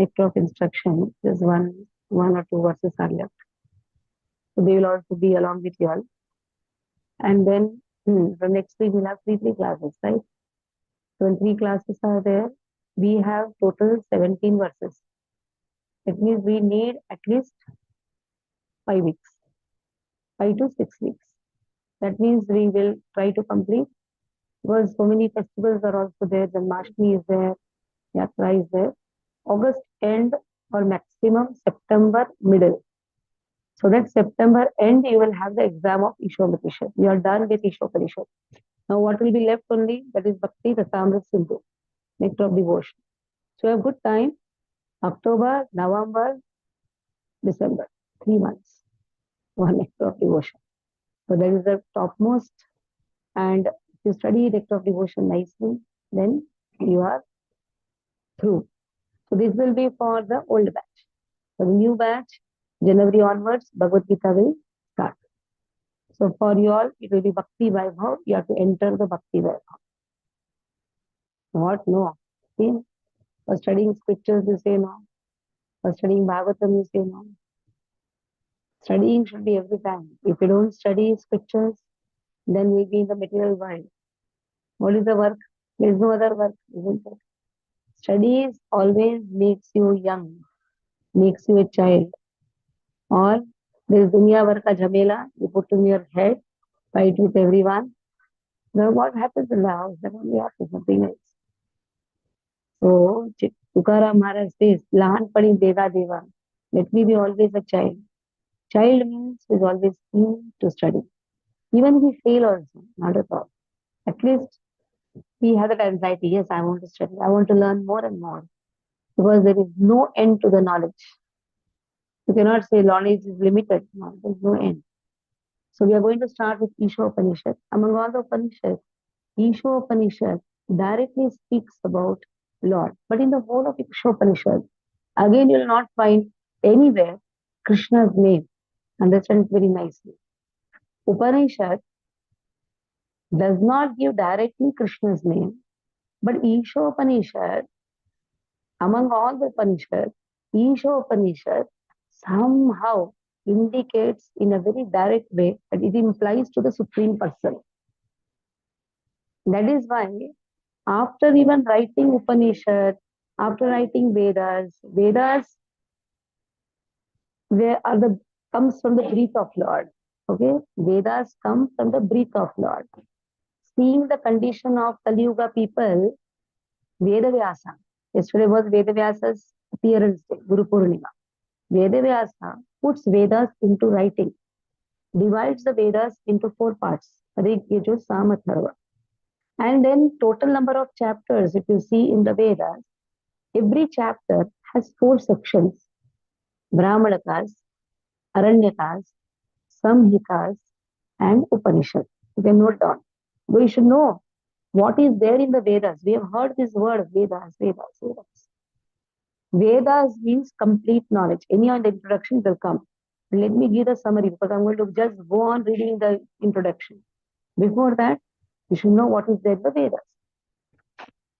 nectar of instruction. Just one or two verses are left. So they will also be along with you all. And then from next week we'll have three classes, right? So when three classes are there, we have total 17 verses. That means we need at least 5 weeks, 5 to 6 weeks. That means we will try to complete because so many festivals are also there. The Mashtami is there, Yatra is there. August end or maximum September middle. So that September end, you will have the exam of Ishopanishad. You are done with Ishopanishad. Now what will be left only? That is Bhakti Rasamrit Sindhu, nectar of devotion. So you have good time. October, November, December, 3 months. One nectar of devotion. So that is the topmost. And if you study nectar of devotion nicely, then you are through. So this will be for the old batch. For the new batch, January onwards, Bhagavad Gita will start. So for you all, it will be Bhakti Vaibhav. You have to enter the Bhakti Vaibhav. What? No. See? For studying scriptures, you say no. For studying Bhagavatam, you say no. Studying should be every time. If you don't study scriptures, then we'll be in the material world. What is the work? There is no other work, isn't it? Studies always makes you young, makes you a child. Or there is dunya bhar ka jhamela, you put in your head, fight with everyone. Now what happens in the house? That only happens, nothing else. So Tukaram Maharaj says, Lahanpani Deva Deva. Let me be always a child. Child means is always keen to study. Even if we fail also, not at all. At least we have that anxiety. Yes, I want to study. I want to learn more and more. Because there is no end to the knowledge. You cannot say knowledge is limited. No, there is no end. So we are going to start with Ishopanishad. Among all the Upanishads, Ishopanishad directly speaks about Lord. But in the whole of Ishopanishad, again you will not find anywhere Krishna's name. Understand it very nicely. Upanishad does not give directly Krishna's name, but Ishopanishad, among all the Upanishads, Ishopanishad somehow indicates in a very direct way that it implies to the Supreme Person. That is why after even writing Upanishad, after writing Vedas, Vedas comes from the breath of Lord. Okay, Vedas come from the breath of Lord. Seeing the condition of Kali Yuga people, Vedavyasa. Yesterday was Vedavyasa's appearance day, Guru Purnima. Vedavyasa puts Vedas into writing, divides the Vedas into 4 parts. Rig, Yajur, Sam, Atharva. And then total number of chapters, if you see in the Vedas, every chapter has 4 sections. Brahmanakas, Aranyakas, Samhitas, and Upanishads. You can note down. We should know what is there in the Vedas. We have heard this word, Vedas, Vedas, Vedas. Vedas means complete knowledge. Any on the introduction will come. Let me give the summary because I'm going to just go on reading the introduction. Before that, you should know what is there in the Vedas.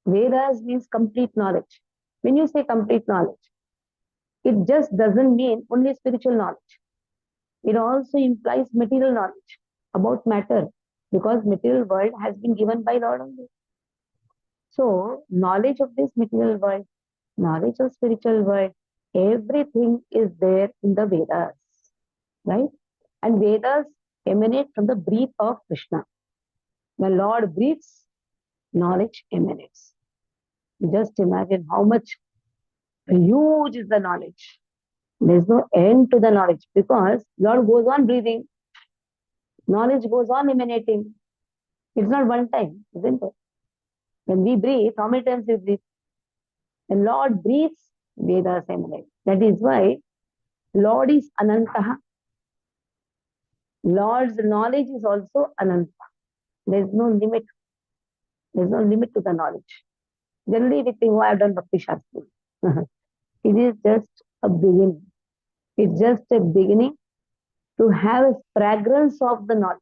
Vedas means complete knowledge. When you say complete knowledge, it just doesn't mean only spiritual knowledge. It also implies material knowledge about matter because material world has been given by Lord only. So, knowledge of this material world, knowledge of spiritual world, everything is there in the Vedas, right? And Vedas emanate from the breath of Krishna. When Lord breathes, knowledge emanates. Just imagine how much huge is the knowledge. There's no end to the knowledge because Lord goes on breathing. Knowledge goes on emanating. It's not one time, isn't it? When we breathe, how many times we breathe? When Lord breathes, Vedas emanate. That is why Lord is Anantaha. Lord's knowledge is also Ananta. There is no limit. There is no limit to the knowledge. Generally, we think, oh, I have done Bhakti Shastri. It is just a beginning. It's just a beginning to have a fragrance of the knowledge.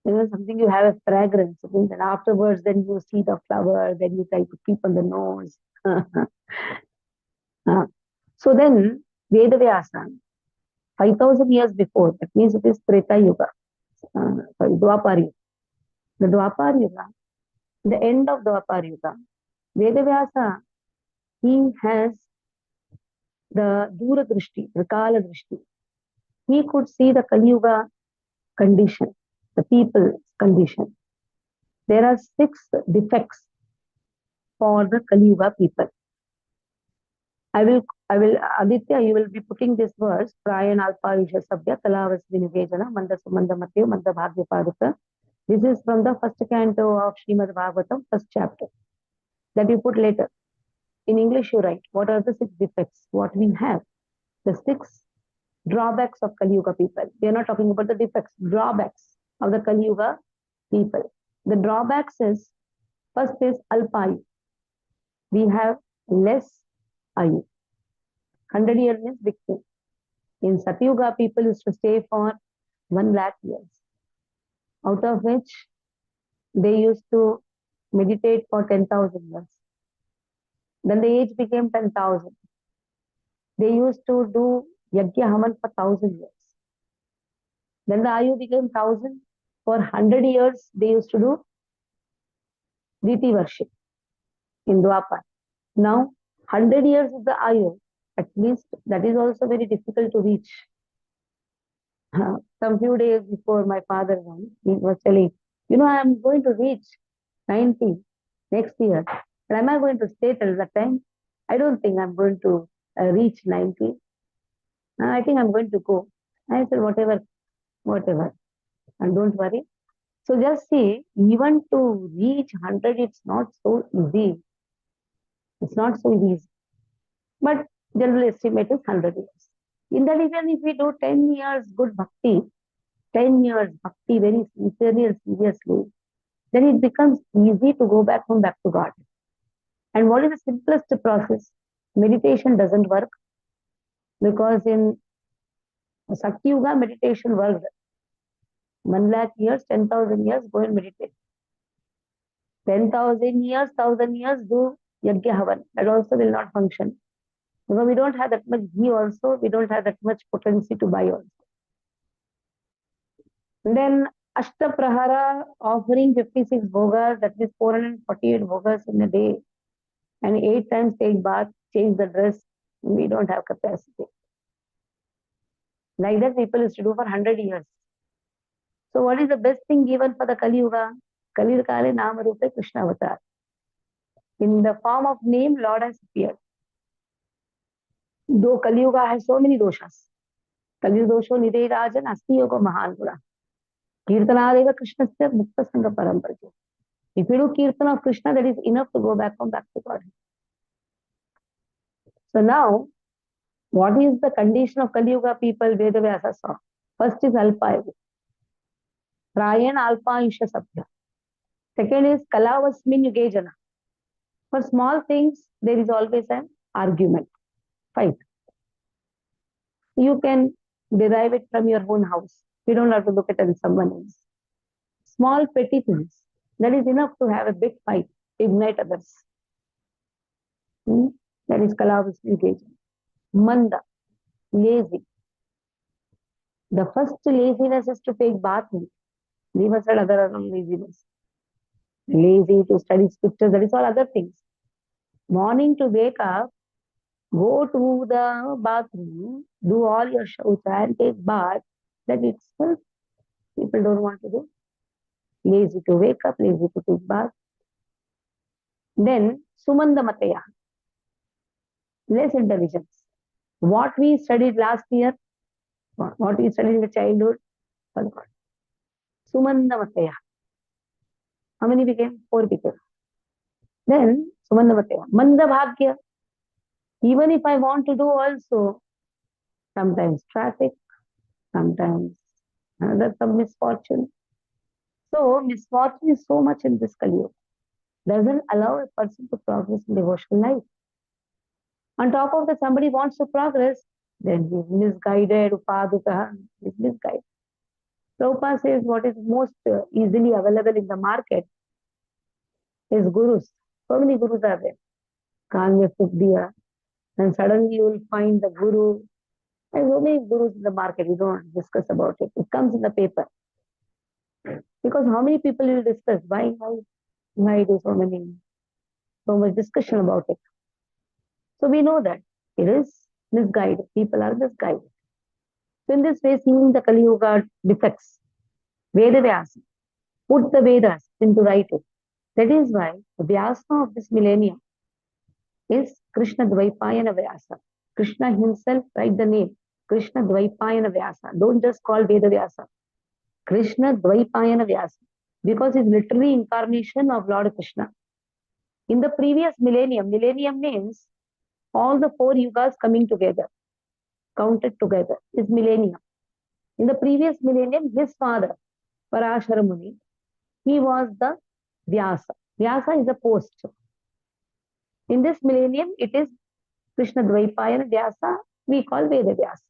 You know, something you have a fragrance, and afterwards, then you see the flower, then you try to keep on the nose. So then, Vedavyasa, 5,000 years before, that means it is Treta Yuga, Dwapar Yuga. The Dwapar Yuga, the end of Dwapar Yuga, Vedavyasa, he has the Dura Drishti, the Kala Drishti. He could see the Kali Yuga condition, the people's condition. There are 6 defects for the Kali Yuga people. I will, Aditya, you will be putting this verse, Prayan Alpa Isha Sabya, Kalavas Vinivejana, Manda Sumanda Matyu, Manda Bhagya Paduka. This is from the first canto of Srimad Bhagavatam, first chapter. That you put later. In English, you write, what are the 6 defects? What we have? The 6 drawbacks of Kali Yuga people. We are not talking about the defects, drawbacks of the Kali Yuga people. The drawbacks is, first is Alpayu. We have less Ayu. 100 years means big thing. In Satyuga, people used to stay for 1 lakh years, out of which they used to meditate for 10,000 years. Then the age became 10,000. They used to do Yajna Haman for 1,000 years. Then the Ayu became 1,000. For 100 years, they used to do Diti worship in Dwapar. Now, 100 years is the Ayu. At least that is also very difficult to reach. Some few days before my father went, he was telling, I am going to reach 90 next year. But am I going to stay till that time? I don't think I'm going to reach 90. I think I'm going to go. I said, whatever. And don't worry. So just see, even to reach 100, it's not so easy. It's not so easy. But general estimate is 100 years. In that, even if we do 10 years good bhakti, 10 years bhakti very sincerely and seriously, then it becomes easy to go back to God. And what is the simplest process? Meditation doesn't work, because in Sakti Yuga, meditation worked. 1 lakh years, 10,000 years, go and meditate. 10,000 years, 1,000 years, do Yajna Havan. That also will not function. Because we don't have that much ghee also, we don't have that much potency to buy also. And then Ashta Prahara, offering 56 bhogas, that means 448 bhogas in a day. And 8 times take bath, change the dress. We don't have capacity. Like that people used to do for 100 years. So what is the best thing given for the Kali Yuga? Kali Yuga Kale Nama Rupe Krishna Avatar. In the form of name, Lord has appeared. Though Kali Yuga has so many doshas. Kali Dosho Nidhe Rajan Asti Yoga Mahan Guna. Kirtanadeva Krishna Mukta Sangha Paramparjo. If you do Kirtan of Krishna, that is enough to go back to God. So now, what is the condition of Kali Yuga people? Vedavyasa saw. First is Alpa. Prayan Alpa Isha Sabya. Second is Kalavasmin Yugejana. For small things, there is always an argument, fight. You can derive it from your own house. You don't have to look at it in someone else. Small petty things. That is enough to have a big fight, ignite others. That is Kalavasmin Yugejana. Manda, lazy. The first laziness is to take bath. Leave aside other laziness. Lazy to study scriptures, that is all other things. Morning to wake up, go to the bathroom, do all your shaucha and take bath. That itself, people don't want to do. Lazy to wake up, lazy to take bath. Then, Sumanda Mataya. Less intelligence. What we studied last year, what we studied in the childhood, forgot. Sumanda Mataya. How many became? 4 became. Then, Sumanda Mataya. Manda Bhagya. Even if I want to do also, sometimes traffic, sometimes some misfortune. So, misfortune is so much in this Kali Yuga. Doesn't allow a person to progress in devotional life. On top of that, somebody wants to progress, then he is misguided, upadhuta, he is misguided. Prabhupada says what is most easily available in the market is gurus. So many gurus are there. कान में फूक दिया, And suddenly you will find the guru. There's so many gurus in the market, we don't discuss about it. It comes in the paper. Because how many people will discuss? Why do so much discussion about it? So we know that it is misguided. People are misguided. So in this way, seeing the Kali Yuga defects, Vedavyasa put the Vedas into writing. That is why the Vyasa of this millennium is Krishna Dvaipayana Vyasa. Krishna himself write the name Krishna Dvaipayana Vyasa. Don't just call Veda Vyasa. Krishna Dvaipayana Vyasa. Because it's literally incarnation of Lord Krishna. In the previous millennium means all the 4 yugas coming together, counted together, is millennium. In the previous millennium, his father, Parashara Muni, he was the Vyasa. Vyasa is a post. In this millennium, it is Krishna Dvaipayana Vyasa, we call Veda Vyasa.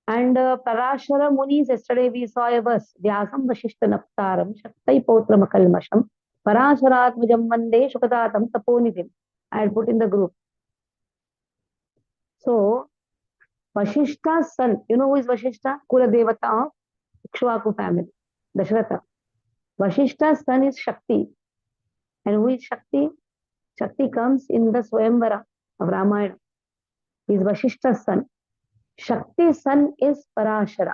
And Parashara Muni's, yesterday we saw a verse, Vyasam Vashishta Naptaram, Shaktai Potram Kalmasham, Parasharatmajam Vande Shukatatam Taponidhim. I had put in the group. So, Vashishta's son, you know who is Vashishta? Kula Devata of Ikshvaku family, Dasharatha. Vashishta's son is Shakti. And who is Shakti? Shakti comes in the Swayamvara of Ramayana. He is Vashishta's son. Shakti's son is Parashara.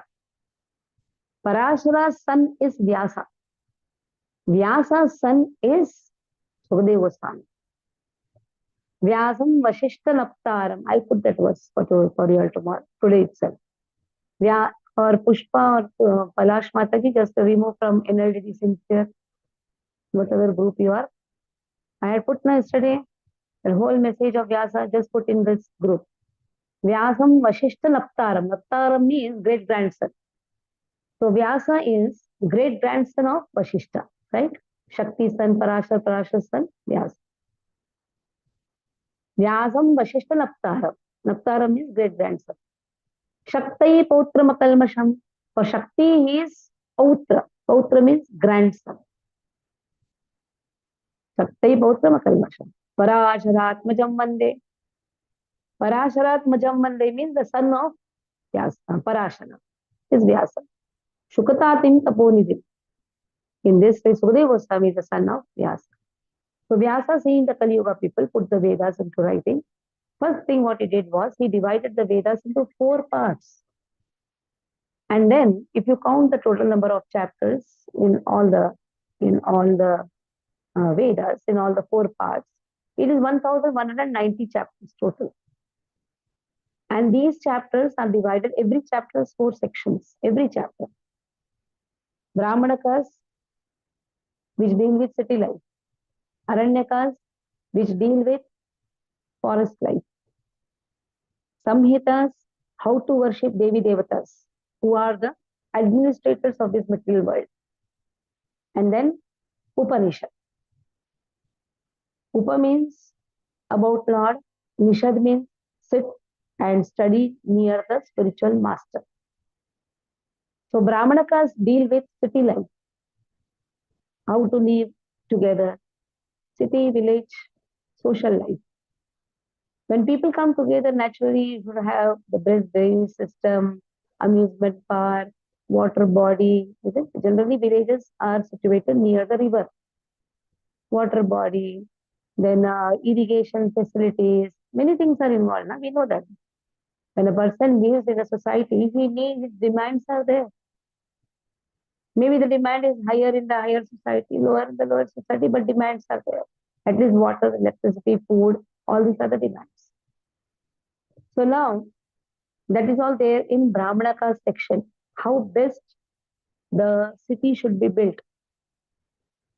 Parashara's son is Vyasa. Vyasa's son is Sukadeva Goswami. Vyasam Vashishta Naptaram. I'll put that verse for you all tomorrow, today itself. Or Pushpa or Palash Mataji, just remove from NLDD sincere, whatever group you are. I had put yesterday the whole message of Vyasa, just put in this group. Vyasam Vashishta Naptaram. Naptaram means great grandson. So Vyasa is great grandson of Vashishta, right? Shakti's son, Parashara's son, Vyasa. Vyasam Vashishta Naptaram. Naptaram means great grandson. Shaktai Pautra Makalmasham. For Shakti, he is Pautra. Pautra means grandson. Shaktai Pautra Makalmasham. Parasharatmajam Vande. Parasharatmajam Vande means the son of Vyasa. Parashara is Vyasa. Shukatatim Taponidhim. In this way, Sukadeva Goswami is the son of Vyasa. So Vyasa, seeing the Kali Yuga people put the Vedas into writing, first thing what he did was he divided the Vedas into 4 parts. And then, if you count the total number of chapters in all the Vedas, in all the 4 parts, it is 1,190 chapters total. And these chapters are divided, every chapter has 4 sections, every chapter. Brahmanakas, which deal with city life. Aranyakas, which deal with forest life. Samhitas, how to worship Devi Devatas, who are the administrators of this material world. And then Upanishad. Upa means about Lord. Nishad means sit and study near the spiritual master. So Brahmanakas deal with city life. How to live together. City, village, social life. When people come together, naturally you should have the best drainage system, amusement park, water body. Generally, villages are situated near the river. Water body, then irrigation facilities, many things are involved. Now we know that. When a person lives in a society, his demands are there. Maybe the demand is higher in the higher society, lower in the lower society, but demands are there. At least water, electricity, food, all these are the demands. So now, that is all there in Brahmanaka section. How best the city should be built.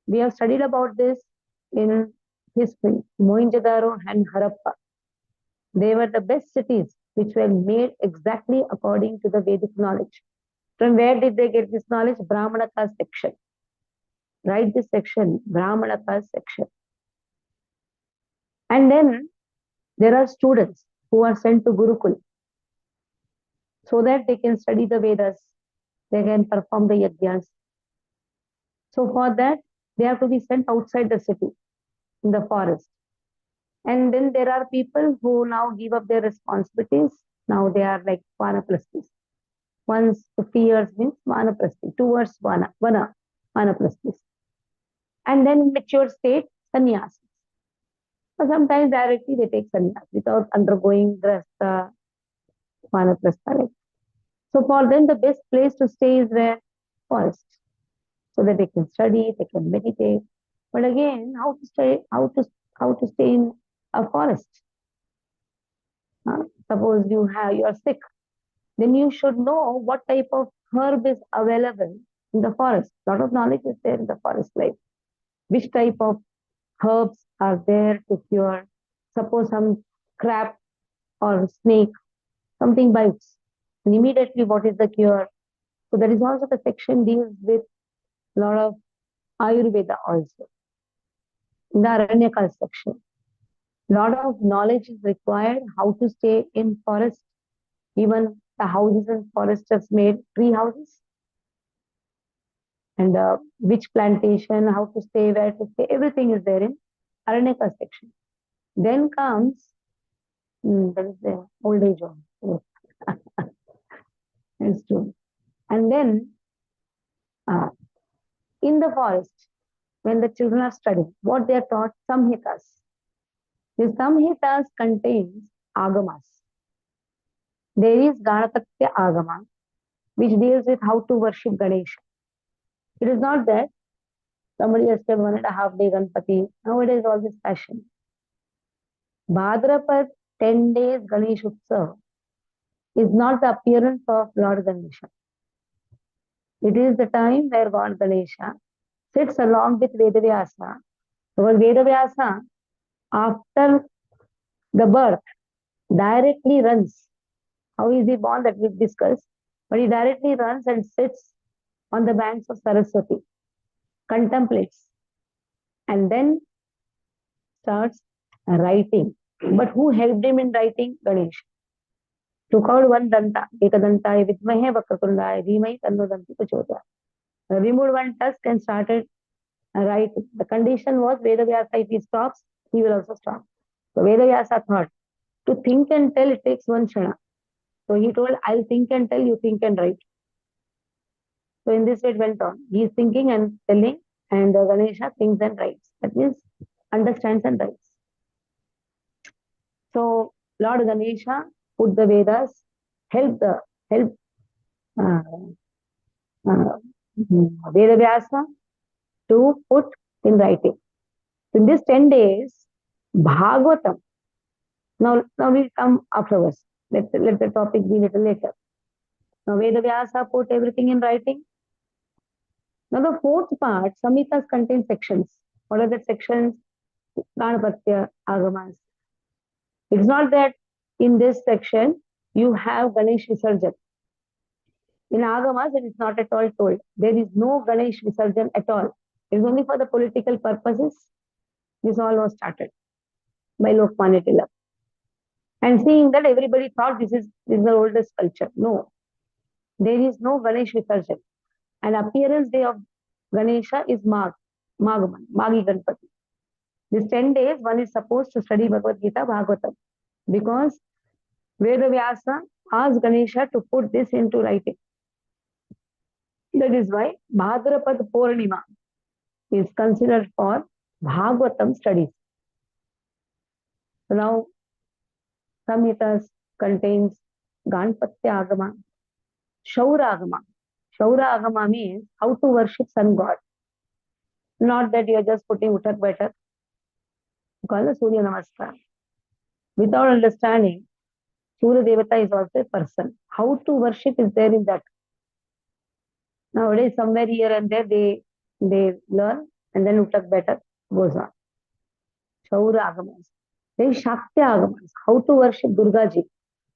We have studied about this in history. Mohenjo-daro and Harappa. They were the best cities which were made exactly according to the Vedic knowledge. From where did they get this knowledge? Brahmanaka section. Write this section, Brahmanaka section. And then there are students who are sent to Gurukul so that they can study the Vedas, they can perform the yajnas. So for that, they have to be sent outside the city, in the forest. And then there are people who now give up their responsibilities. Now they are like vanaprasthis. Once 50 years means vanaprasthi, 2 years vanaprasthis. And then in mature state, sannyas. So sometimes directly they take sannyas without undergoing grasta, vanaprastha. Like. So for them, the best place to stay is where? Forest. So that they can study, they can meditate. But again, how to stay in a forest? Suppose you are sick, then you should know what type of herb is available in the forest. A lot of knowledge is there in the forest life. Which type of herbs are there to cure? Suppose some crab or snake, something bites, and immediately what is the cure? So there is also the section deals with a lot of Ayurveda also. In the Aranyaka section, a lot of knowledge is required how to stay in forest. Even the houses in forest are made tree houses. And which plantation, how to stay, where to stay, everything is there in Aranyaka section. Then comes, there is the old age home. It's true. And then in the forest, when the children are studying, what they are taught? Samhitas. The Samhitas contains agamas. There is Ganapatya agama, which deals with how to worship Ganesha. It is not that somebody has said 1.5 day Ganpati. Nowadays, all this fashion. Bhadrapad 10 days Ganesh Utsav is not the appearance of Lord Ganesha. It is the time where God Ganesha sits along with Vedavyasa. Because Vedavyasa, after the birth, directly runs. How is he born? That we've discussed. But he directly runs and sits on the banks of Saraswati, contemplates, and then starts writing. But who helped him in writing? Ganesh. Took out one danta, ekadantaya vidmahe vakratundaaya dhimai tanno danti prachodaya. Removed one tusk and started writing. The condition was Vedavyasa, if he stops, he will also stop. So Vedavyasa thought, to think and tell, it takes one shana. So he told, I'll think and tell, you think and write. So in this way it went on. He is thinking and telling, and Ganesha thinks and writes. That means understands and writes. So Lord Ganesha put the Vedas, help Vedavyasa to put in writing. In these 10 days, Bhagavatam. Now we'll come afterwards. Let the topic be little later. Now Vedavyasa put everything in writing. Now the fourth part, Samhitas contains sections. What are the sections? Ganapatya, Agamas. It's not that in this section you have Ganesh Visarjan. In Agamas, it is not at all told. There is no Ganesh Visarjan at all. It is only for the political purposes. This all was started by Lokmanya Tilak. And seeing that everybody thought this is the oldest culture. No. There is no Ganesh Visarjan. And appearance day of Ganesha is Magi Ganpati. These 10 days, one is supposed to study Bhagavad Gita, Bhagavatam. Because Vedavyasa asked Ganesha to put this into writing. That is why Bhadrapad Purnima is considered for Bhagavatam studies. So now, Samhitas contains Ganpatya Agama, Shaura Agama. Shaura Agama means how to worship sun god. Not that you are just putting Uttak Baitak. Call the Surya Namaskar. Without understanding, Surya Devata is also a person. How to worship is there in that. Nowadays, somewhere here and there, they learn, and then Uttak Baitak goes on. Shaura Agamas. Then Shakti Agamas. How to worship Durga Ji.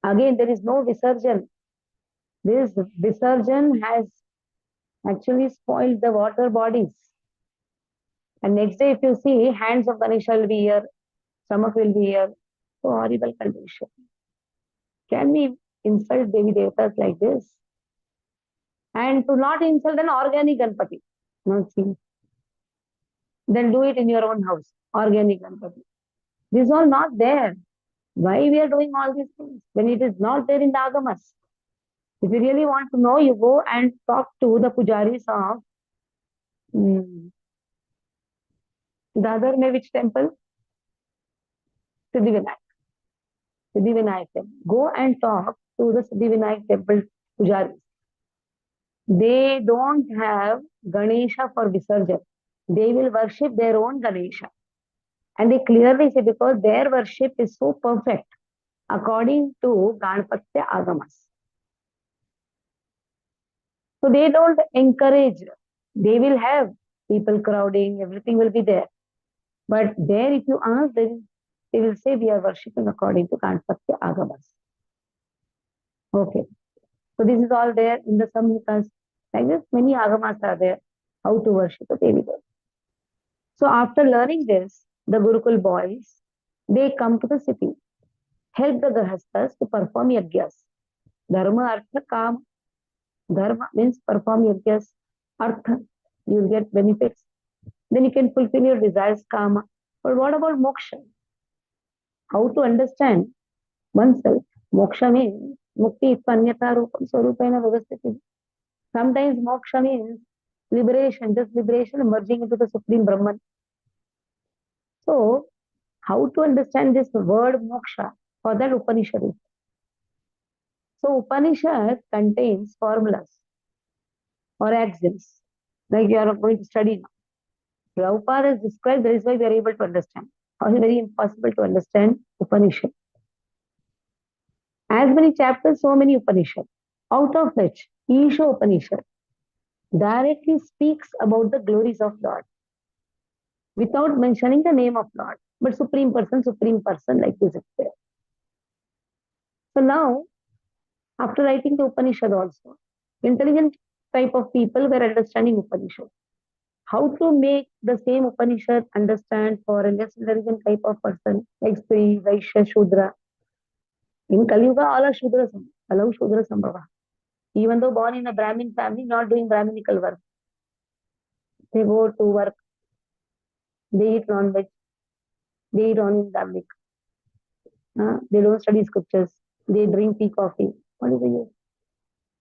Again, there is no Visarjan. This Visarjan has actually spoiled the water bodies. And next day, if you see, hands of Ganesha will be here, stomach will be here. So horrible condition. Can we insult Devi Devatas like this? And to not insult an organic Ganpati. No, see. Then do it in your own house. Organic Ganpati. This is all not there. Why we are doing all these things when it is not there in the Agamas? If you really want to know, you go and talk to the pujaris of mm, the other may which temple? Siddhivinayak. Siddhivinayak temple. Go and talk to the Siddhivinayak temple pujaris. They don't have Ganesha for Visarjan. They will worship their own Ganesha. And they clearly say because their worship is so perfect according to Ganpatya Agamas. So they don't encourage. They will have people crowding, everything will be there. But there, if you ask them, they will say we are worshipping according to Ganpatya Agamas. Okay. So this is all there in the Samhitas. Like this, many Agamas are there, how to worship a Devi. So after learning this, the Gurukul boys, they come to the city, help the Grahasthas to perform yajnas. Dharma, Artha, Kam. Dharma means perform yajnas. Artha, you will get benefits. Then you can fulfill your desires, Kama. But what about moksha? How to understand oneself? Moksha means mukti itpanyata rupam swarupena vyavasthiti. Sometimes moksha means liberation, just liberation, merging into the Supreme Brahman. So, how to understand this word moksha? For that Upanishad is. So, Upanishad contains formulas or axioms, like you are going to study now. Prabhupada has described, that is why we are able to understand. Or it's very impossible to understand Upanishad. As many chapters, so many Upanishad. Out of which, Isha Upanishad directly speaks about the glories of Lord without mentioning the name of Lord. But Supreme Person, like this is there. So now, after writing the Upanishad also, intelligent type of people were understanding Upanishad. How to make the same Upanishad understand for a less intelligent type of person, like Stri, Vaishya, Shudra. In Kali Yuga, all are Shudra, allow Shudra Sambhava. Even though born in a Brahmin family, not doing Brahminical work. They go to work, they eat non-veg, they eat only Brahminic. They don't study scriptures, they drink tea, coffee. What is the use?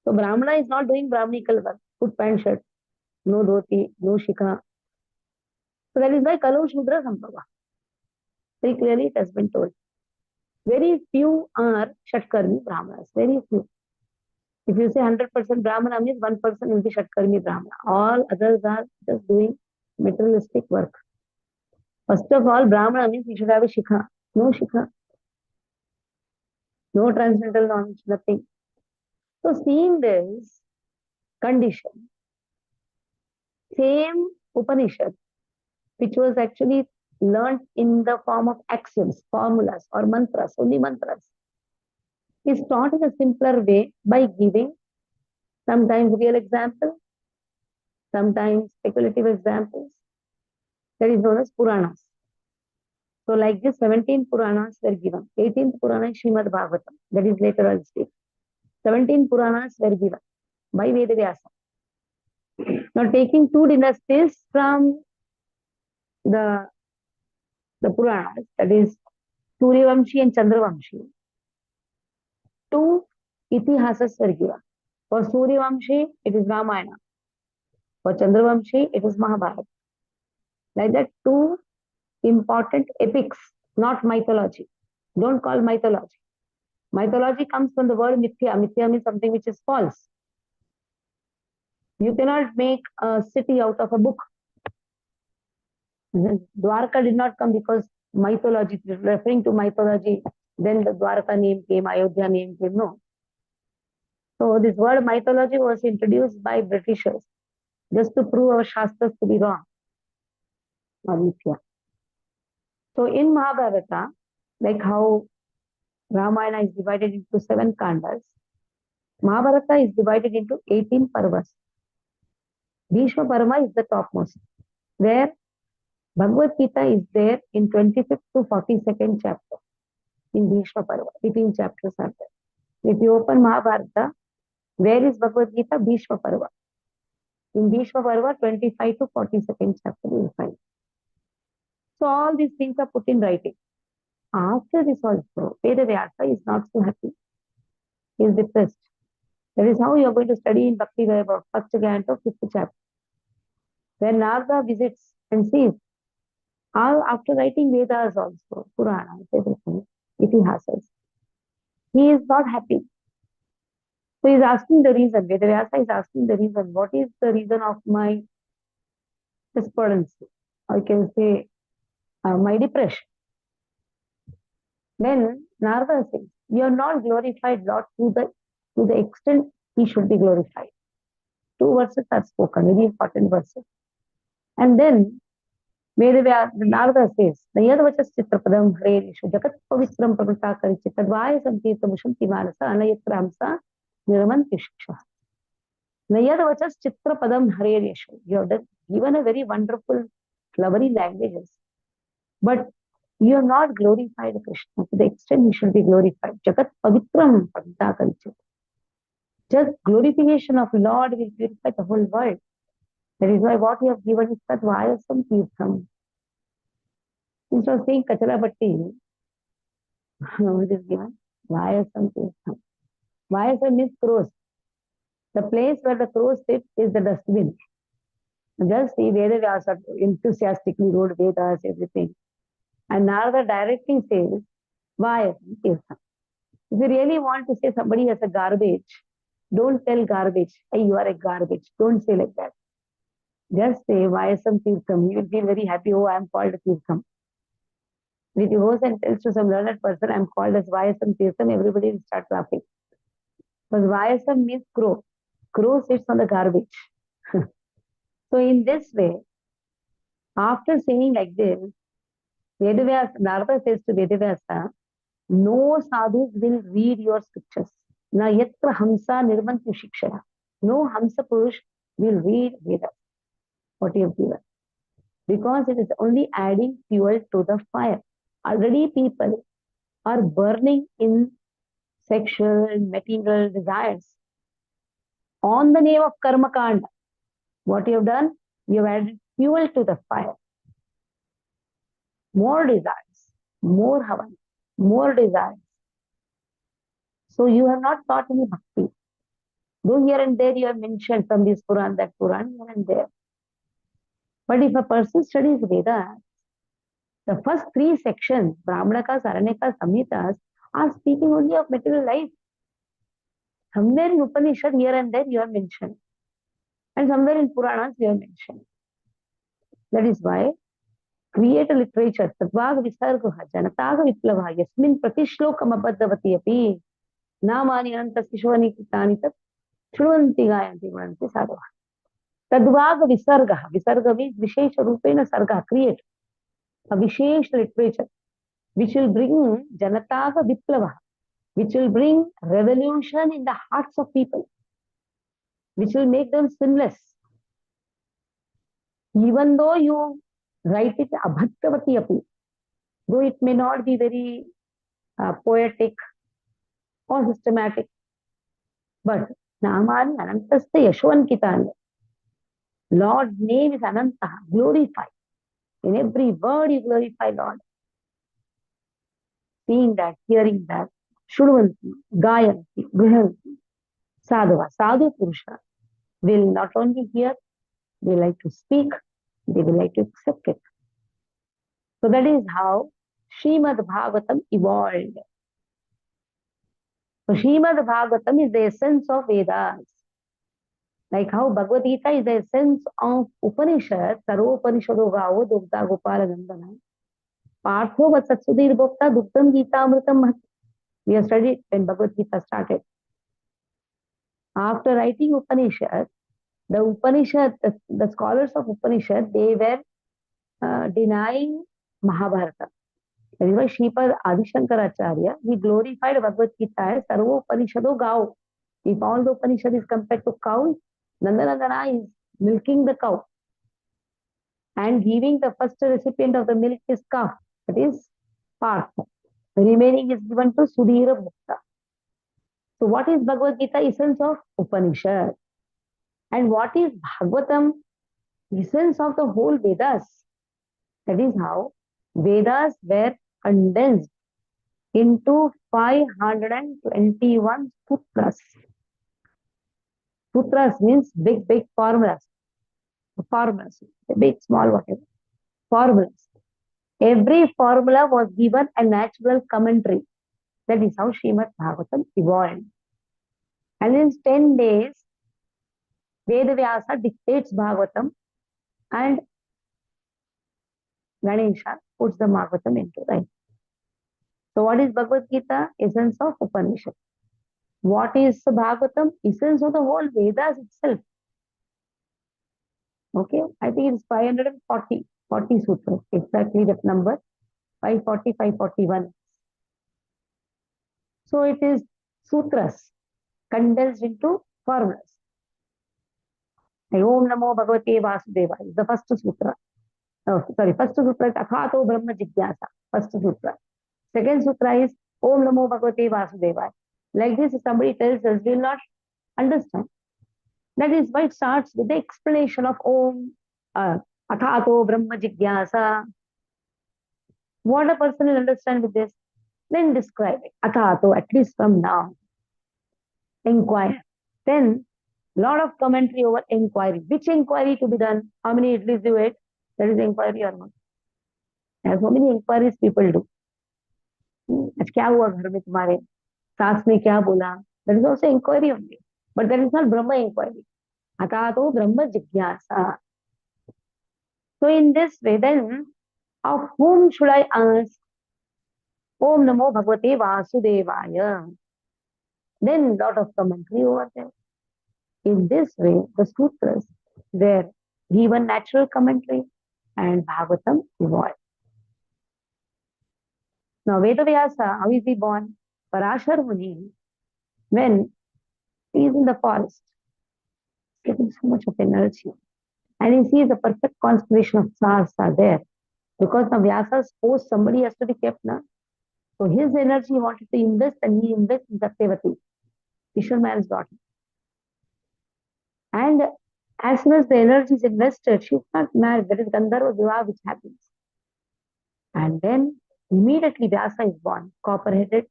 So Brahmana is not doing Brahminical work. Put pant shirt, no dhoti, no shikha. So that is why Kalau Shudra Sambhava. Very clearly it has been told. Very few are Shatkarmi Brahmanas. Very few. If you say 100% Brahmana means 1% will be Shatkarmi Brahmana. All others are just doing materialistic work. First of all, Brahmana means you should have a shikha. No shikha. No transcendental knowledge, nothing. So seeing this condition, same Upanishad, which was actually learned in the form of axioms, formulas, or mantras, only mantras, is taught in a simpler way by giving sometimes real examples, sometimes speculative examples. That is known as Puranas. So like this, 17 Puranas were given. 18th Purana is Srimad Bhagavatam. That is later I'll speak. 17 Puranas were given by Vedavyasa. Now taking two dynasties from the Puranas, that is Suryavamshi and Chandravamshi, two itihasas were given. For Suryavamshi, it is Ramayana. For Chandravamshi, it is Mahabharata. Like that, two important epics, not mythology. Don't call mythology. Mythology comes from the word mithya. Mithya means something which is false. You cannot make a city out of a book. Dwarka did not come because mythology, referring to mythology, then the Dwarka name came, Ayodhya name came. No. So this word mythology was introduced by Britishers just to prove our Shastras to be wrong. Or mithya. So in Mahabharata, like how Ramayana is divided into 7 kandas, Mahabharata is divided into 18 parvas. Bhishma Parva is the topmost, where Bhagavad Gita is there in 25th to 42nd chapter in Bhishma Parva. 18 chapters are there. If you open Mahabharata, where is Bhagavad Gita? Bhishma Parva. In Bhishma Parva, 25 to 42nd chapter you will find. So all these things are put in writing. After this also, Vedavyasa is not so happy. He is depressed. That is how you are going to study in Bhakti Vaibhav, first canto, fifth chapter. When Narada visits and sees, all after writing Vedas also, Puranas, everything, Itihasas, he is not happy. So he is asking the reason, Vedavyasa is asking the reason, what is the reason of my despondency? I can say my depression. Then Narada says, you are not glorified Lord to the extent he should be glorified. Two verses are spoken, very important verses. And then Narada says, Nayadvachas Chitrapadam Harerishu Jagat Pavitram Pravita Karichit Tadvaya Sankirtamusham Timanasa Anayatramsa Niramanti Shiksha. Nayadvachas Chitrapadam Harerishu. You have given a very wonderful, flowery languages. But you have not glorified Krishna to the extent he should be glorified. Jagat Pavitram Pravita Karichit. Just glorification of Lord will purify the whole world. That is why what you have given is Tadvayasam Tirtham. Instead of saying Kachara Bhatti, it is given Vayasam Tirtham. Vayasam means crows. The place where the crows sit is the dustbin. Just see Vedavyasa enthusiastically wrote Vedas, everything. And Narada directly says, Vayasam Tirtham. If you really want to say somebody as a garbage, don't tell garbage. Hey, you are a garbage. Don't say like that. Just say Vayasam Tirtham. You will feel very happy. Oh, I am called a Tirtham. If you goes and tells to some learned person, I am called as Vayasam Tirtham, everybody will start laughing. Because Vayasam means crow. Crow sits on the garbage. So in this way, after saying like this, Narada says to Vedavyasa, no sadhus will read your scriptures. Na yatra hamsa nirmantu shikshara. No hamsa purush will read Vedas. What you have given. Because it is only adding fuel to the fire. Already people are burning in sexual and material desires. On the name of karma kanda, what you have done? You have added fuel to the fire. More desires, more havan, more desires. So you have not taught any bhakti. Though here and there you have mentioned from this Puran, that Puran, here and there. But if a person studies Vedas, the first three sections, Brahmanakas, Aranyakas, Samhitas, are speaking only of material life. Somewhere in Upanishad, here and there you have mentioned. And somewhere in Puranas you have mentioned. That is why create a literature, Tadvag Visargaha, Janataga Viplava, Yasmin Pratishlokam Abhaddavati api, Namani Anantasi Shvani Kitani Tat, Shruvanti Gayanti Vanti Sadhava. Tadvag Visargaha, Visarga means Vishesha Rupena Sarga, create a Vishesh literature, which will bring Janataga Viplava, which will bring revolution in the hearts of people, which will make them sinless. Even though you write it abhattavati api, though it may not be very poetic or systematic, but Namani Anantaste Yashwankitanya. Lord's name is Ananta, glorified. In every word you glorify Lord. Seeing that, hearing that, Shruvanti, Gayanti, Grihanti, Sadhava, Sadhu Purusha will not only hear, they like to speak, they will like to accept it. So that is how Srimad Bhagavatam evolved. So Srimad Bhagavatam is the essence of Vedas. Like how Bhagavad Gita is the essence of Upanishad, Sarvopanishado Gavo Dugda Gopala Gandana. Partho Vatsudhir Bhokta Duktam Gita Amritam Mahat. We have studied when Bhagavad Gita started. After writing Upanishad, the scholars of Upanishad, they were denying Mahabharata. That is why Sripad Adi Shankaracharya, he glorified Bhagavad Gita as Sarvo Upanishado Gao. If all the Upanishad is compared to cow, Nandanandana is milking the cow and giving the first recipient of the milk is calf, that is Partha. The remaining is given to Sudhira Bhakta. So what is Bhagavad Gita? Essence of Upanishad. And what is Bhagavatam? Essence of the whole Vedas. That is how Vedas were condensed into 521 sutras. Sutras means big formulas. Formulas, big, small, whatever. Formulas. Every formula was given a natural commentary. That is how Srimad Bhagavatam evolved. And in 10 days, Vedavyasa dictates Bhagavatam and Ganesha puts the Bhagavatam into life. So what is Bhagavad Gita? Essence of Upanishad. What is the Bhagavatam? Essence of the whole Vedas itself. Okay, I think it's 40 sutras. Exactly that number, 540, 541. So it is sutras condensed into formulas. Om Namo Bhagavate Vasudevaya is the first sutra. First sutra is Athato Brahma Jigyasa. First sutra. Second sutra is Om Namo Bhagavate Vasudevaya. Like this, if somebody tells us, we will not understand. That is why it starts with the explanation of Om Athato Brahma Jigyasa. What a person will understand with this? Then describe it. Athato, at least from now. Inquire. Then, lot of commentary over inquiry. Which inquiry to be done? How many idlis you ate? That is inquiry or not? There are so many inquiries people do. आज क्या हुआ घर में तुम्हारे? सास ने क्या बोला? That is also inquiry only. But that is not Brahma inquiry. Atato Brahma Jigyasa. So in this way, then, of whom should I ask? Om Namo Bhagavate Vasudevaya. Then lot of commentary over there. In this way, the sutras were given natural commentary and Bhagavatam evolved. Now, Vedavyasa, how is he born? Parashar Muni, when he is in the forest, getting so much of energy, and he sees the perfect constellation of stars are there. Because now Vyasa's post, somebody has to be kept now. So his energy he wanted to invest, and he invests in Satyavati, fisherman's daughter. And as soon as the energy is invested, she's not married. That is Gandharva Vivaha which happens. And then immediately Vyasa is born, copper-headed,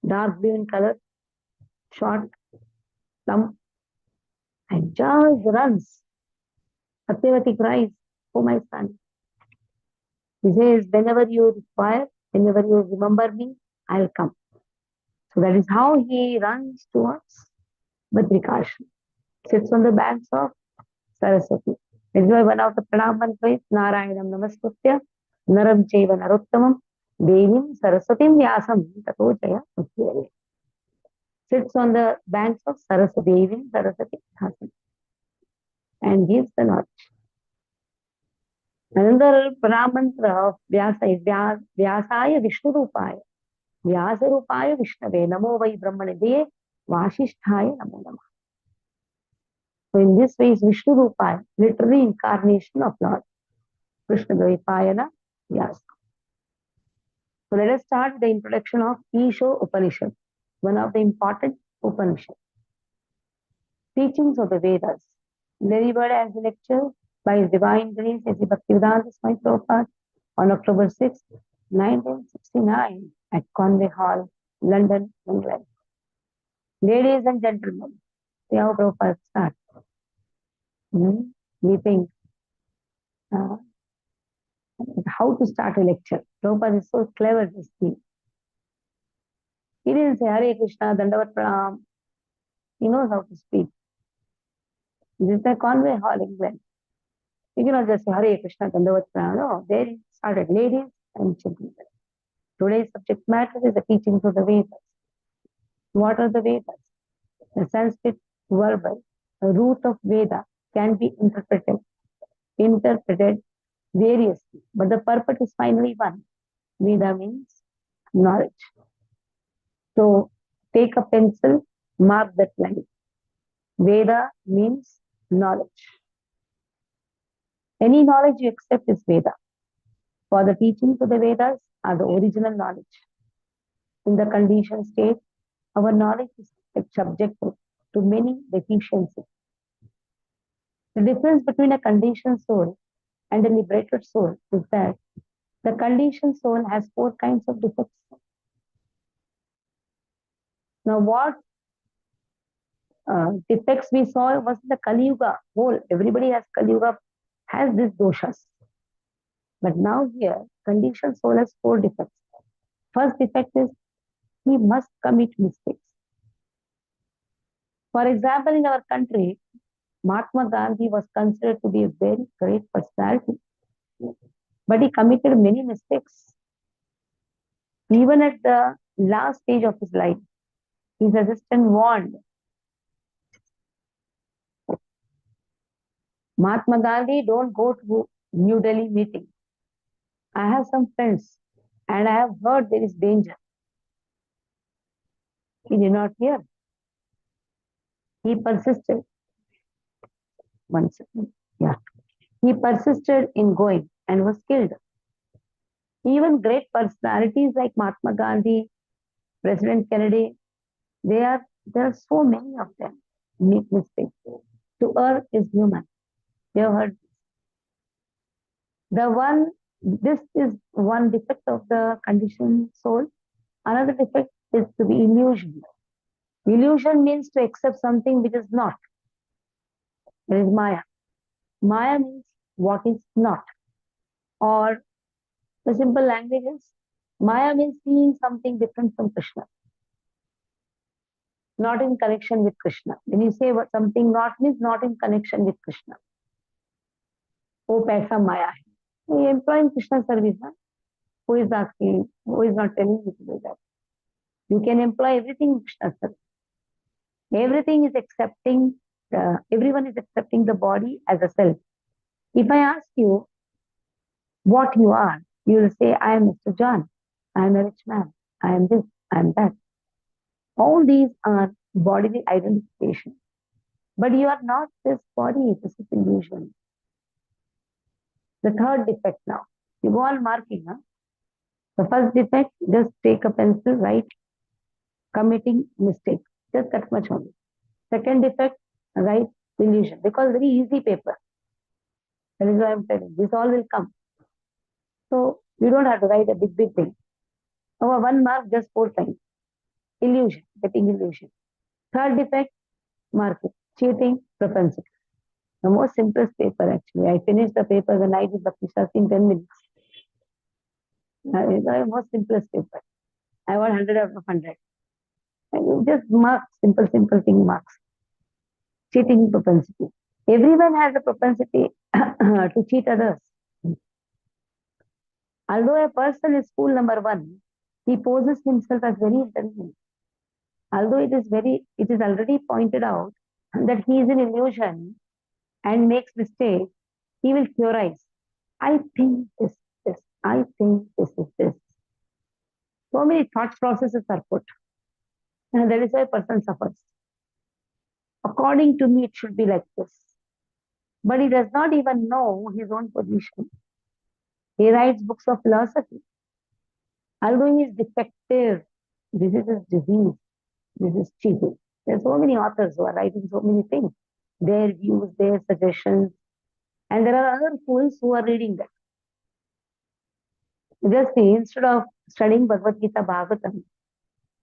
dark blue in color, short, plump, and just runs. Satyavati cries, "Oh my son." He says, "Whenever you require, whenever you remember me, I'll come." So that is how he runs towards Badrikashram. Sits on the banks of Saraswati. That's why one of the pranam mantras is Narayanam Namaskritya Naram Chaiva Narottamam Devim Saraswatim Vyasam Tato Jaya Uttiyale. Sits on the banks of Saraswati, Devim Saraswati Vyasam, and gives the knowledge. Another pranam mantra of Vyasa is Vyasaya Vishnurupaya. Vyasarupaya Vishnave Namo Vai Brahmanideye Vasishthaya Namo Namah. So in this way is Vishnu Rupaya, literary incarnation of Lord Krishna Dvaipayana Vyasa. So let us start with the introduction of Isho Upanishad, one of the important Upanishads. Teachings of the Vedas, delivered as a lecture by His Divine Grace A.C. Bhaktivedanta Swami Prabhupada on October 6, 1969 at Conway Hall, London, England. Ladies and gentlemen, see how Prabhupada starts. We think how to start a lecture. Prabhupada is so clever, this thing. He didn't say Hare Krishna, Dandavat Pranam. He knows how to speak. This is the Conway Hall, England. You cannot just say Hare Krishna, Dandavat Pranam. No, there it started, ladies and gentlemen. Today's subject matter is the teachings of the Vedas. What are the Vedas? The Sanskrit verbal, the root of Veda, can be interpreted variously, but the purpose is finally one. Veda means knowledge. So take a pencil, mark that line. Veda means knowledge. Any knowledge you accept is Veda. For the teachings of the Vedas are the original knowledge. In the conditioned state, our knowledge is subjected to many deficiencies. The difference between a conditioned soul and a liberated soul is that the conditioned soul has 4 kinds of defects. Now, what defects we saw was the Kali Yuga. Whole everybody has Kali Yuga has these doshas. But now here, conditioned soul has four defects. First defect is he must commit mistakes. For example, in our country, Mahatma Gandhi was considered to be a very great personality, but he committed many mistakes. Even at the last stage of his life, his assistant warned Mahatma Gandhi, don't go to New Delhi meeting. I have some friends and I have heard there is danger. He did not hear. He persisted. One second. Yeah. He persisted in going and was killed. Even great personalities like Mahatma Gandhi, President Kennedy, there are so many of them make mistakes. To err is human. You have heard this is one defect of the conditioned soul. Another defect is to be illusion. Illusion means to accept something which is not. There is Maya. Maya means what is not. Or the simple language is Maya means seeing something different from Krishna, not in connection with Krishna. When you say what something not means not in connection with Krishna. वो पैसा माया है. You employ in Krishna service, huh? Who is asking? Who is not telling you to do that? You can employ everything in Krishna service. Everything is accepting. Everyone is accepting the body as a self. If I ask you what you are, you will say, I am Mr. John. I am a rich man. I am this. I am that. All these are bodily identification. But you are not this body. This is illusion. The third defect now. You go on marking. Huh? The first defect, just take a pencil, write committing mistake. Just that much only. Second defect, write illusion. Because very easy paper. That is why I'm telling. This all will come. So you don't have to write a big thing. Over 1 mark, just 4 times. Illusion, getting illusion. Third defect, marking. Cheating, propensity. The most simplest paper actually. I finished the paper the night with Bhakti Shastri in 10 minutes. It's the most simplest paper. I want 100 out of 100. And you just mark, simple thing marks. Cheating propensity. Everyone has a propensity to cheat others. Although a person is fool number 1, he poses himself as very intelligent. Although it is already pointed out that he is in illusion and makes mistakes, he will theorize. I think this. I think this is this. So many thought processes are put. And that is why a person suffers. According to me, it should be like this. But he does not even know his own position. He writes books of philosophy. Although he is defective, this is his disease. This is cheating. There are so many authors who are writing so many things. Their views, their suggestions. And there are other fools who are reading that. Just see, instead of studying Bhagavad Gita Bhagavatam,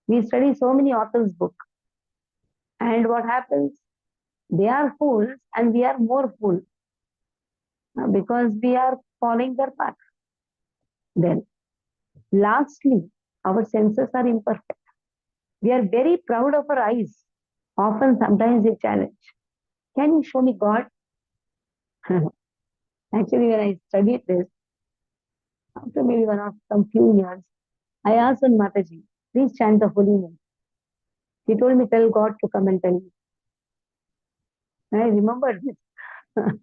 we study so many authors' books. And what happens? They are fools and we are more fools because we are following their path. Then, lastly, our senses are imperfect. We are very proud of our eyes. Often, sometimes they challenge. Can you show me God? Actually, when I studied this, after maybe some few years, I asked one Mataji, please chant the holy name. He told me, tell God to come and tell me. And I remembered this.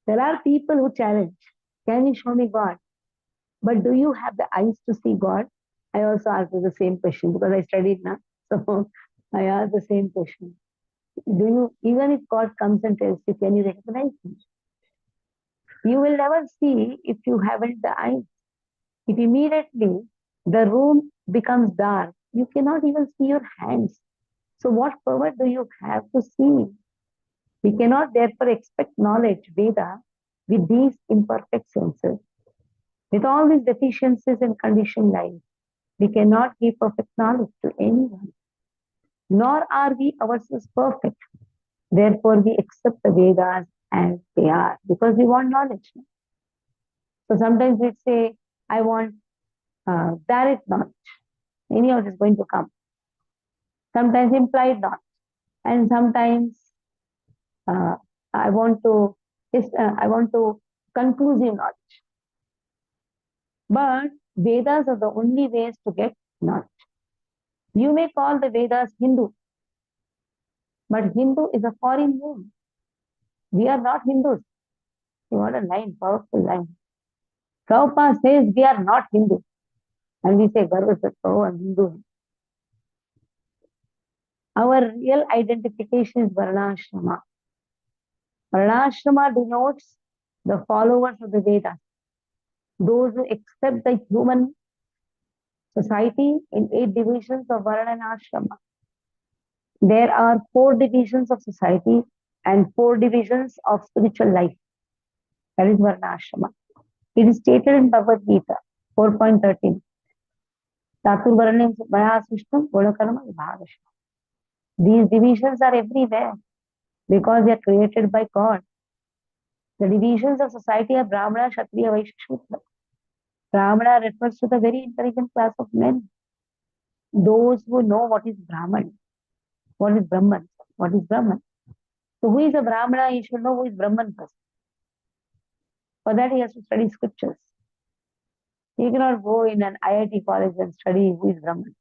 There are people who challenge. Can you show me God? But do you have the eyes to see God? I also asked the same question because I studied now. So I asked the same question. Do you, even if God comes and tells you, can you recognize him? You will never see if you haven't the eyes. If immediately the room becomes dark, you cannot even see your hands. So what power do you have to see? We cannot therefore expect knowledge, Veda, with these imperfect senses. With all these deficiencies in conditioned life, we cannot give perfect knowledge to anyone. nor are we ourselves perfect. Therefore, we accept the Vedas as they are because we want knowledge. So sometimes we say, I want direct knowledge. Any of it is going to come. Sometimes implied knowledge. And sometimes uh, I want to conclusive knowledge. But Vedas are the only ways to get knowledge. You may call the Vedas Hindu, but Hindu is a foreign name. We are not Hindus. What a line, powerful line. Prabhupada says we are not Hindu. And we say, oh, I'm Hindu. Our real identification is Varnashrama. Varnashrama denotes the followers of the Vedas, those who accept the human society in 8 divisions of Varna and Ashrama. There are 4 divisions of society and 4 divisions of spiritual life. That is Varnashrama. It is stated in Bhagavad Gita 4.13. Chaturvarnam Vayasishtam Gunakarma Vibhagashtam. These divisions are everywhere because they are created by God. The divisions of society are Brahmana, Kshatriya, Vaishya, Shudra. Brahmana refers to the very intelligent class of men. Those who know what is Brahman, what is Brahman, what is Brahman. So who is a Brahmana? He should know who is Brahman first. For that he has to study scriptures. He cannot go in an IIT college and study who is Brahman.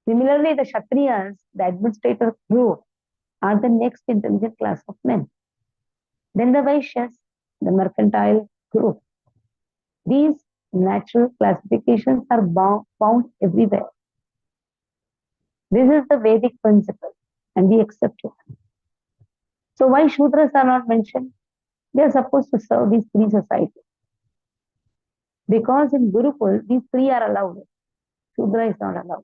Similarly, the Kshatriyas, the administrator group, are the next intelligent class of men. Then the Vaishyas, the mercantile group. These natural classifications are found everywhere. This is the Vedic principle and we accept it. So why Shudras are not mentioned? They are supposed to serve these 3 societies. Because in Gurukul, these 3 are allowed. Shudra is not allowed.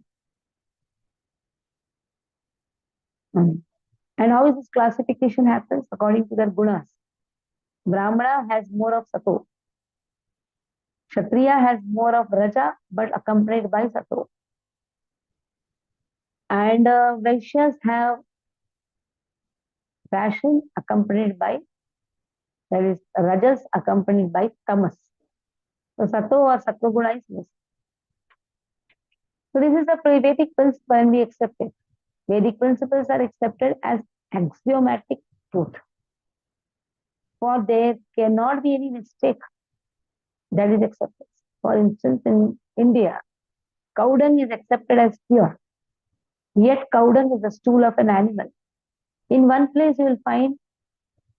And how is this classification happens? According to their gunas. Brahmana has more of Sato. Kshatriya has more of Raja, but accompanied by Sato. And Vaishyas have passion accompanied by, that is, Rajas accompanied by Tamas. So Sato or Sattva Guna is missing. So this is the Vedic principle and we accept it. Vedic principles are accepted as axiomatic truth. For there cannot be any mistake. That is accepted. For instance, in India, cow dung is accepted as pure. Yet cow dung is the stool of an animal. In one place you will find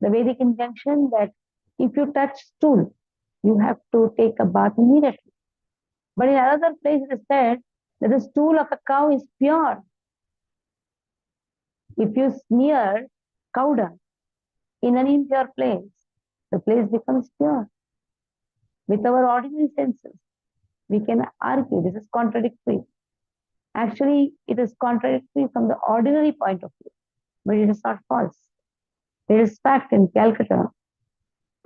the Vedic injunction that if you touch stool, you have to take a bath immediately. But in another place it is said that the stool of a cow is pure. If you smear cow dung in an impure place, the place becomes pure. With our ordinary senses, we can argue this is contradictory. Actually, it is contradictory from the ordinary point of view, but it is not false. There is fact in Calcutta.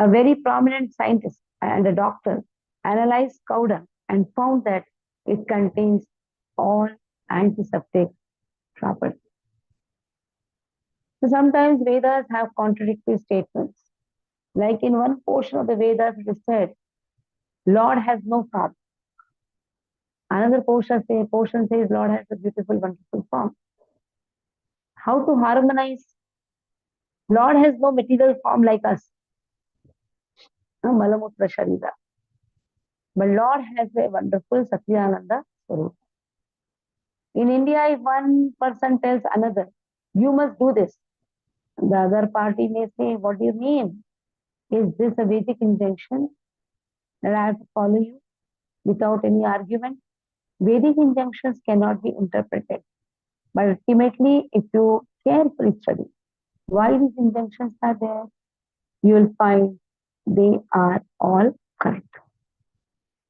A very prominent scientist and a doctor analyzed cow dung and found that it contains all antiseptic properties. So sometimes Vedas have contradictory statements. Like in one portion of the Vedas, it is said, Lord has no form. Another portion says Lord has a beautiful, wonderful form. How to harmonize? Lord has no material form like us. Malamutra Sharira. But Lord has a wonderful Satyananda Swarup. In India, if one person tells another, you must do this, the other party may say, what do you mean? Is this a Vedic injunction that I have to follow you without any argument? Vedic injunctions cannot be interpreted. But ultimately, if you carefully study why these injunctions are there, you will find they are all correct.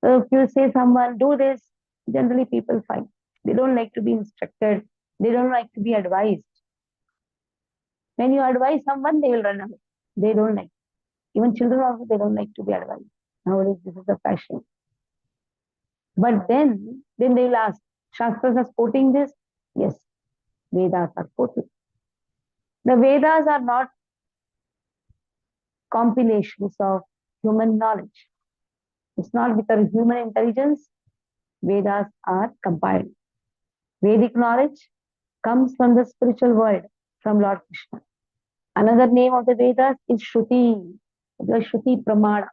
So if you say someone, do this, generally people find. They don't like to be instructed. They don't like to be advised. When you advise someone, they will run away. They don't like. Even children also, they don't like to be advised. Nowadays, this is the fashion. But then they will ask, Shastras are quoting this? Yes, Vedas are quoting. The Vedas are not compilations of human knowledge. It's not with our human intelligence. Vedas are compiled. Vedic knowledge comes from the spiritual world, from Lord Krishna. Another name of the Vedas is Shruti, the Shruti Pramana.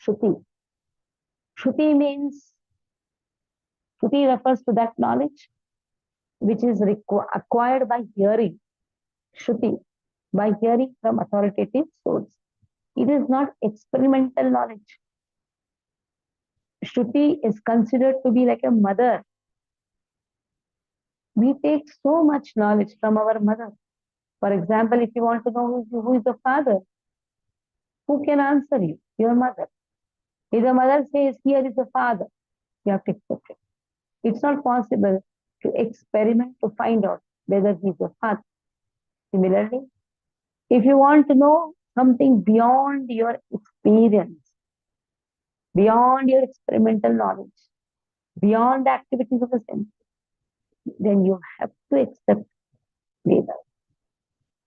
Shruti. Shruti means, Shruti refers to that knowledge which is acquired by hearing. Shruti, by hearing from authoritative source. It is not experimental knowledge. Shruti is considered to be like a mother. We take so much knowledge from our mother. For example, if you want to know who is the father, who can answer you? Your mother. If the mother says, here is the father, you have to accept it. It's not possible to experiment to find out whether he is your father. Similarly, if you want to know something beyond your experience, beyond your experimental knowledge, beyond the activities of the sense, then you have to accept Vedas.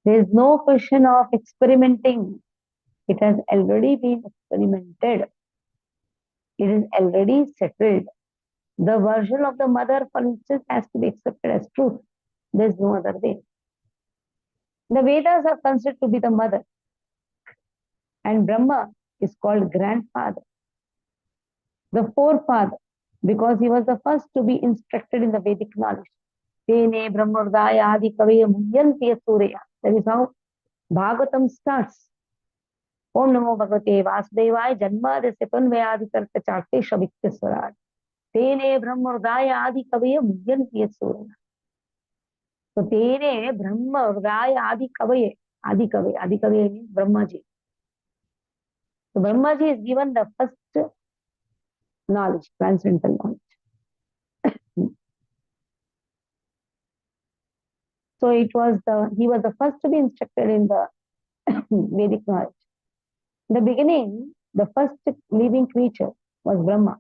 There is no question of experimenting. It has already been experimented. It is already settled. The version of the mother, for instance, has to be accepted as truth. There is no other way. The Vedas are considered to be the mother, and Brahma is called grandfather, the forefather, because he was the first to be instructed in the Vedic knowledge. Tene Brahmurdaya Adi Kaviya Muyyanti Surya. That is how Bhagavatam starts. Om Namo Bhagavate Vasudevaya Janmadasya Tanvayadi Karta Charte Shabikya Swaraj. Tene Brahmurdaya Adi Kaviya Muyyanti Surya. So Tene Brahmurdaya Adi Kaviya. Adi Kaviya means Brahmaji. So Brahmaji is given the first knowledge, transcendental knowledge. So he was the first to be instructed in the Vedic knowledge. In the beginning, the first living creature was Brahma.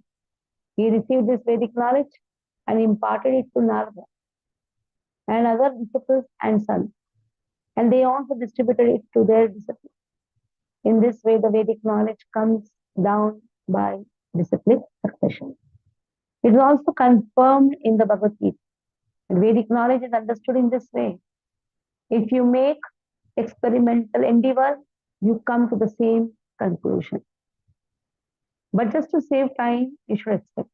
He received this Vedic knowledge and imparted it to Narada and other disciples and sons. And they also distributed it to their disciples. In this way, the Vedic knowledge comes down by disciplic succession. It is also confirmed in the Bhagavad Gita. And Vedic knowledge is understood in this way. If you make experimental endeavor, you come to the same conclusion. But just to save time, you should accept.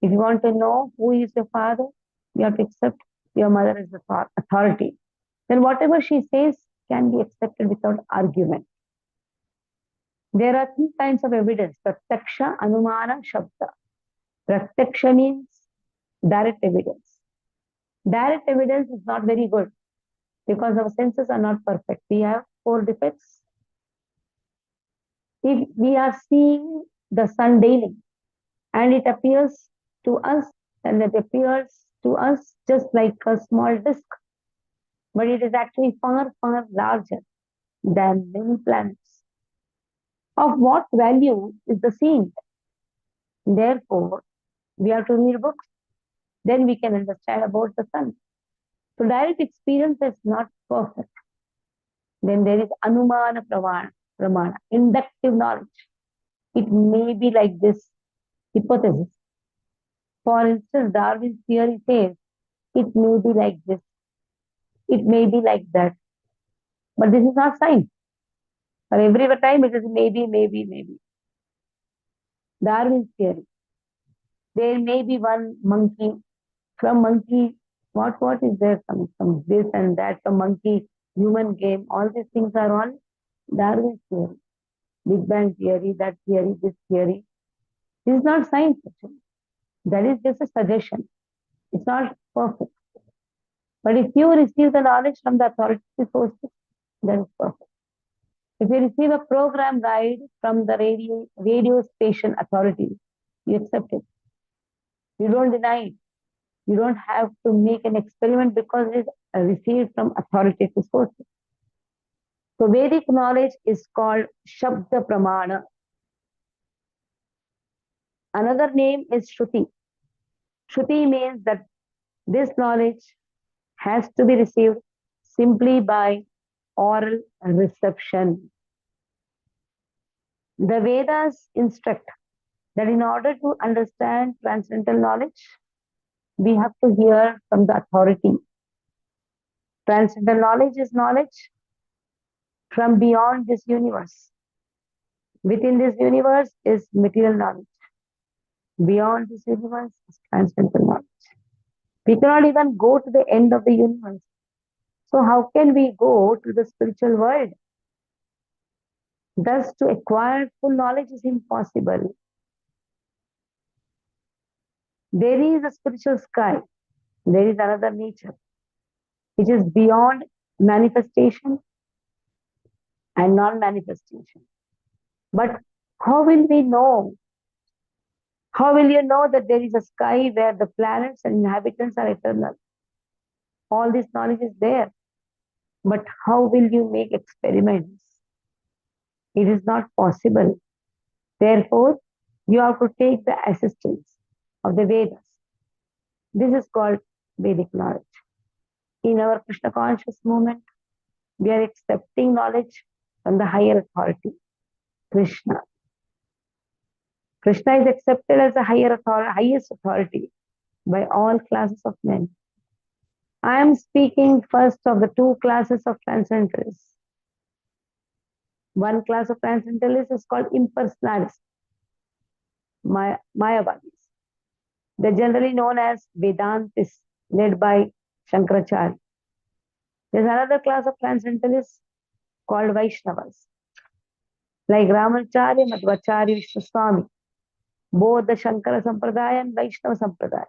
If you want to know who is your father, you have to accept your mother is the authority. Then whatever she says can be accepted without argument. There are three kinds of evidence: pratyaksha, anumana, shabda. Pratyaksha means direct evidence. Direct evidence is not very good because our senses are not perfect. We have 4 defects. If we are seeing the sun daily and it appears to us, and it appears to us just like a small disk, but it is actually far, far larger than many planets. Of what value is the seeing? Therefore, we have to read books. Then we can understand about the sun. So direct experience is not perfect. Then there is anumana pramana, inductive knowledge. It may be like this hypothesis. For instance, Darwin's theory says it may be like this, it may be like that. But this is not science. For every time it is maybe, maybe, maybe. Darwin's theory. There may be one monkey. From monkey, what is there? Some this and that, from monkey, human game. All these things are all Darwin's theory. Big Bang theory, that theory, this theory. This is not science actually. That is just a suggestion. It's not perfect. But if you receive the knowledge from the authoritative sources, that is perfect. If you receive a program guide from the radio station authorities, you accept it. You don't deny it. You don't have to make an experiment because it is received from authoritative sources. So Vedic knowledge is called Shabda Pramana. Another name is Shruti. Shruti means that This knowledge has to be received simply by oral reception. The Vedas instruct that in order to understand transcendental knowledge, we have to hear from the authority. Transcendental knowledge is knowledge from beyond this universe. Within this universe is material knowledge. Beyond this universe is transcendental knowledge. We cannot even go to the end of the universe. So how can we go to the spiritual world? Thus, to acquire full knowledge is impossible. There is a spiritual sky. There is another nature, which is beyond manifestation and non-manifestation. But how will we know? How will you know that there is a sky where the planets and inhabitants are eternal? All this knowledge is there. But how will you make experiments? It is not possible. Therefore, you have to take the assistance of the Vedas. This is called Vedic knowledge. In our Krishna conscious movement, we are accepting knowledge from the higher authority, Krishna. Krishna is accepted as the highest authority by all classes of men. I am speaking first of the two classes of transcendentalists. One class of transcendentalists is called impersonalists, Mayavadis. They're generally known as Vedantists, led by Shankaracharya. There's another class of transcendentalists called Vaishnavas, like Ramacharya, Madhvacharya, Vishwaswami. Both the Shankara Sampradaya and Vaishnava Sampradaya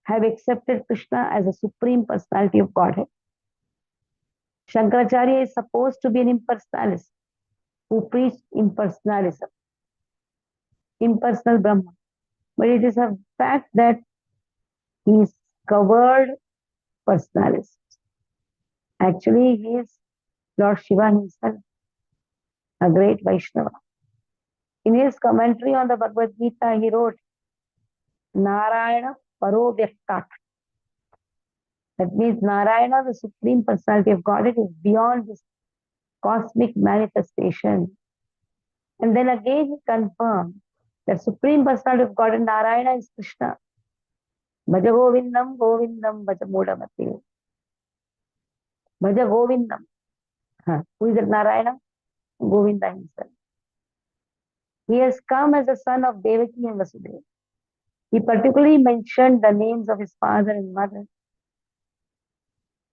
have accepted Krishna as a supreme personality of Godhead. Shankaracharya is supposed to be an impersonalist who preached impersonalism, impersonal Brahma. But it is a fact that he is covered personalist. Actually, he is Lord Shiva himself, a great Vaishnava. In his commentary on the Bhagavad Gita, he wrote, Narayana Paro Vyaktat. That means Narayana, the Supreme Personality of Godhead, is beyond this cosmic manifestation. And then again he confirmed that Supreme Personality of Godhead, Narayana, is Krishna. Bhaja Govindam, Govindam, Bhaja Mudamati. Bhaja Govindam. Who is it, Narayana? Govinda himself. He has come as the son of Devaki and Vasudeva. He particularly mentioned the names of his father and mother.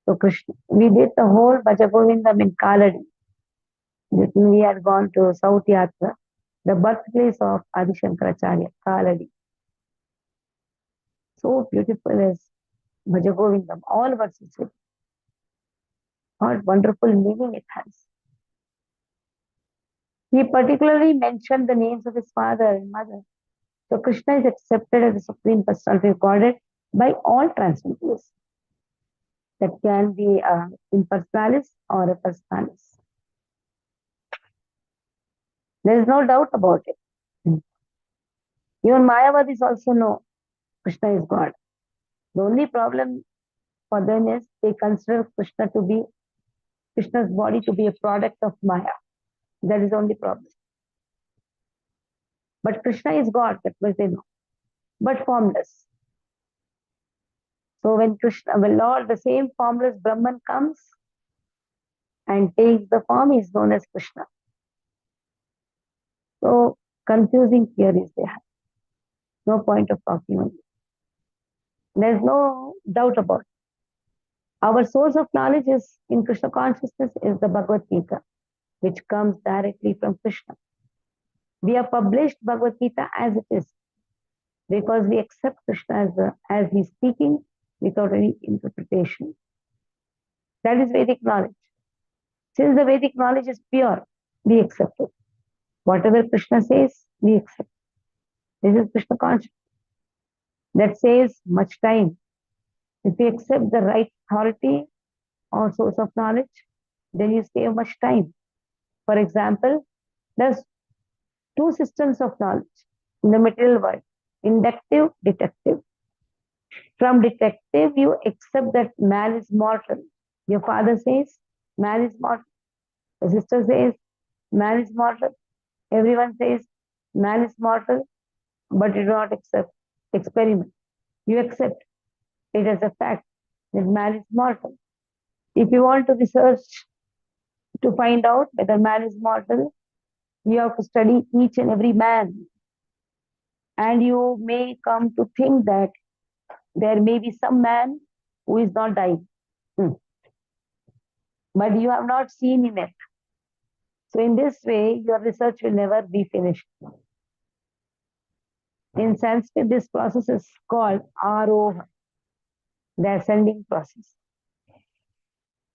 So Krishna, we did the whole Bhaja Govindam in Kaladi. We had gone to South Yatra, the birthplace of Adi Shankaracharya, Kaladi. So beautiful is Bhaja Govindam, all verses with what wonderful meaning it has. He particularly mentioned the names of his father and mother. So Krishna is accepted as the Supreme Personality of Godhead by all transcendentalists. That can be an impersonalist or a personalist. There is no doubt about it. Even Mayavadis also know Krishna is God. The only problem for them is they consider Krishna's body to be a product of Maya. That is the only problem. But Krishna is God, that much they know. But formless. So when Lord, the same formless Brahman comes and takes the form, he is known as Krishna. So confusing theories they have. No point of talking on it. There is no doubt about it. Our source of knowledge is in Krishna consciousness is the Bhagavad Gita, which comes directly from Krishna. We have published Bhagavad Gita as it is because we accept Krishna as he's speaking without any interpretation. That is Vedic knowledge. Since the Vedic knowledge is pure, we accept it. Whatever Krishna says, we accept. This is Krishna consciousness. That saves much time. If we accept the right authority or source of knowledge, then you save much time. For example, there's two systems of knowledge in the material world, inductive, deductive. From detective, you accept that man is mortal. Your father says, man is mortal. The sister says, man is mortal. Everyone says, man is mortal, but you do not accept experiment. You accept it as a fact that man is mortal. If you want to research to find out whether man is mortal, you have to study each and every man. And you may come to think that there may be some man who is not dying. But you have not seen in it. So in this way, your research will never be finished. In Sanskrit, this process is called aroha, the ascending process.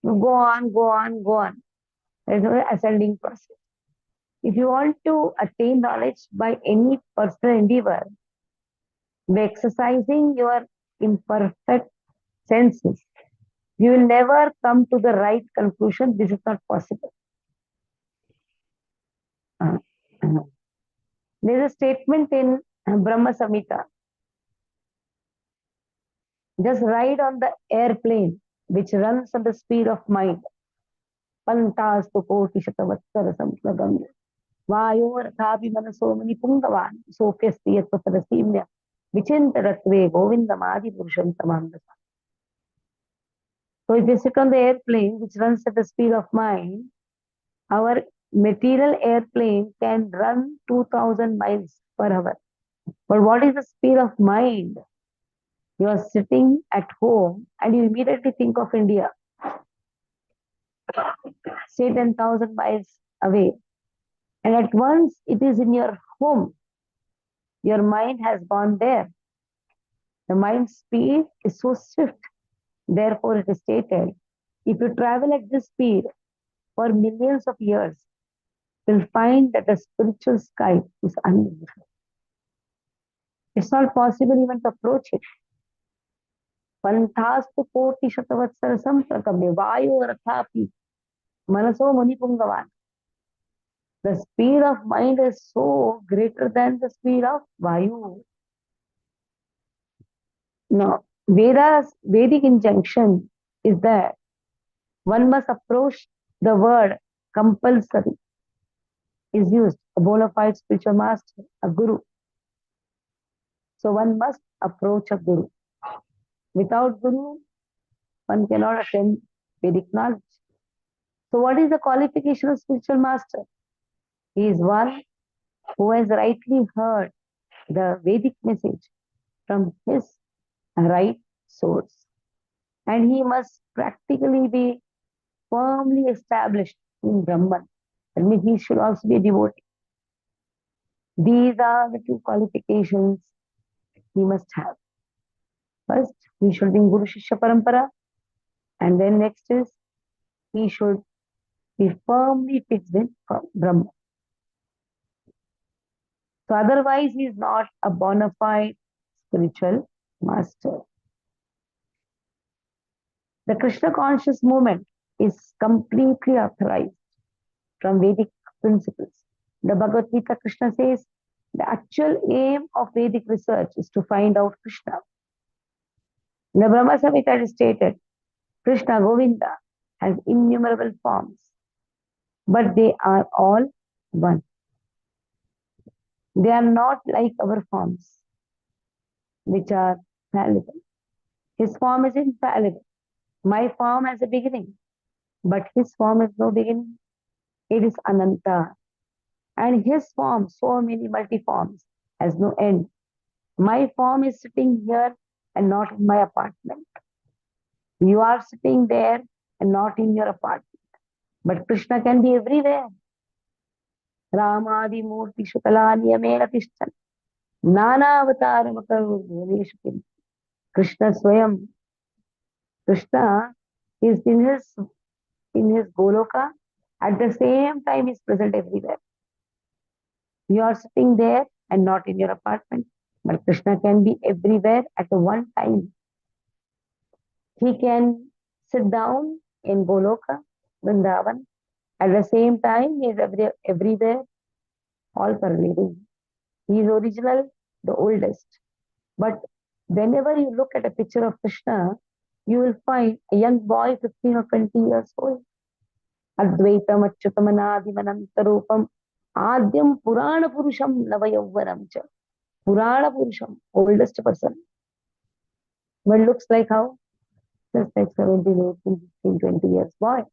You go on, go on, go on. There's no ascending process. If you want to attain knowledge by any personal endeavor, by exercising your imperfect senses, you will never come to the right conclusion. This is not possible. There's a statement in Brahma Samhita. Just ride on the airplane which runs at the speed of mind. Pantastu koti shatavatsara samslagamya. Vayorthapi manaso mani pungavan. Sopyasti yatvasadastimya. Vichintaratve govindamadi purusham tamandasa. So if you sit on the airplane which runs at the speed of mind, our material airplane can run 2000 miles per hour. But what is the speed of mind? You are sitting at home and you immediately think of India, say 10,000 miles away. And at once it is in your home. Your mind has gone there. The mind's speed is so swift. Therefore, it is stated, if you travel at this speed for millions of years, you'll find that the spiritual sky is unlimited. It's not possible even to approach it. Panthastu koti shatavatsara samprakamya vayo rathapi manaso munipungavan. The speed of mind is so greater than the speed of Vayu. Now, Vedic injunction is that one must approach the word compulsory is used, a bona fide spiritual master, a guru. So one must approach a guru. Without guru, one cannot attain Vedic knowledge. So what is the qualification of spiritual master? He is one who has rightly heard the Vedic message from his right source. And he must practically be firmly established in Brahman. That means he should also be a devotee. These are the two qualifications he must have. First, he should be in Guru Shishya Parampara. And then next is, he should be firmly fixed in Brahman. So otherwise, he is not a bona fide spiritual master. The Krishna conscious movement is completely authorized from Vedic principles. The Bhagavad Gita, Krishna says, the actual aim of Vedic research is to find out Krishna. In the Brahma Samhita it is stated, Krishna Govinda has innumerable forms, but they are all one. They are not like our forms, which are fallible. His form is infallible. My form has a beginning, but his form has no beginning. It is Ananta. And his form, so many multi-forms, has no end. My form is sitting here and not in my apartment. You are sitting there and not in your apartment. But Krishna can be everywhere. Ramadi Murti Shukalani Amela Tishtan. Nana Avatar Makaru Krishna Swayam. Krishna is in his Goloka. At the same time, he is present everywhere. You are sitting there and not in your apartment. But Krishna can be everywhere at one time. He can sit down in Goloka, Vrindavan. At the same time, he is everywhere, all pervading. He is original, the oldest. But Whenever you look at a picture of Krishna, you will find a young boy, 15 or 20 years old. Advaitam Achyutam Anadhim Anantarupam Adyam Purana Purusham Navayauvanam cha. Purana Purusham, oldest person. But looks like how? Just like 17, 18, 15, 20 years boy.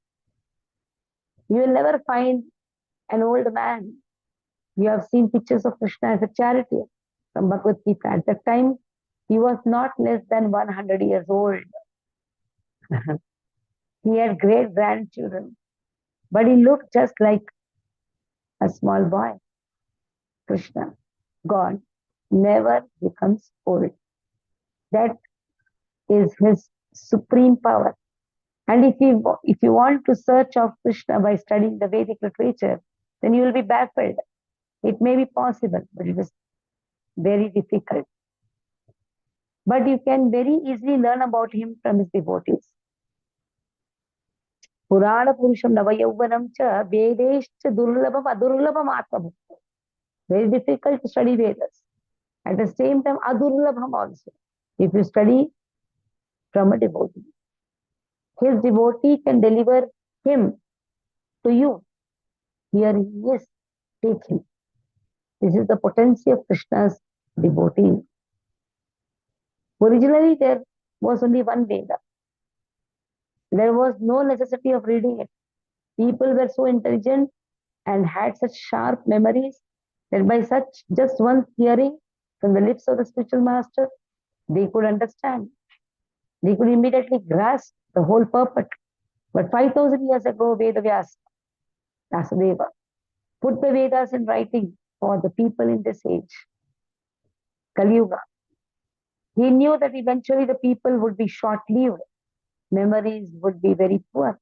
You will never find an old man. You have seen pictures of Krishna as a charioteer from Bhagavad Gita. At that time, he was not less than 100 years old. He had great grandchildren, but he looked just like a small boy. Krishna, God, never becomes old. That is his supreme power. And if you want to search of Krishna by studying the Vedic literature, then you will be baffled. It may be possible, but it is very difficult. But you can very easily learn about him from his devotees. Purana Purusham Navayauvanam cha Vedeshcha Durlabham Adurlabham Atmabhukta. Very difficult to study Vedas. At the same time, Adurlabham also. If you study from a devotee, his devotee can deliver him to you. Here he is, take him. This is the potency of Krishna's devotee. Originally, there was only one Veda. There was no necessity of reading it. People were so intelligent and had such sharp memories that by such just one hearing from the lips of the spiritual master, they could understand. They could immediately grasp the whole purport. But 5,000 years ago, Vedavyasa, Vasudeva, put the Vedas in writing for the people in this age, Kali Yuga. He knew that eventually the people would be short-lived. Memories would be very poor.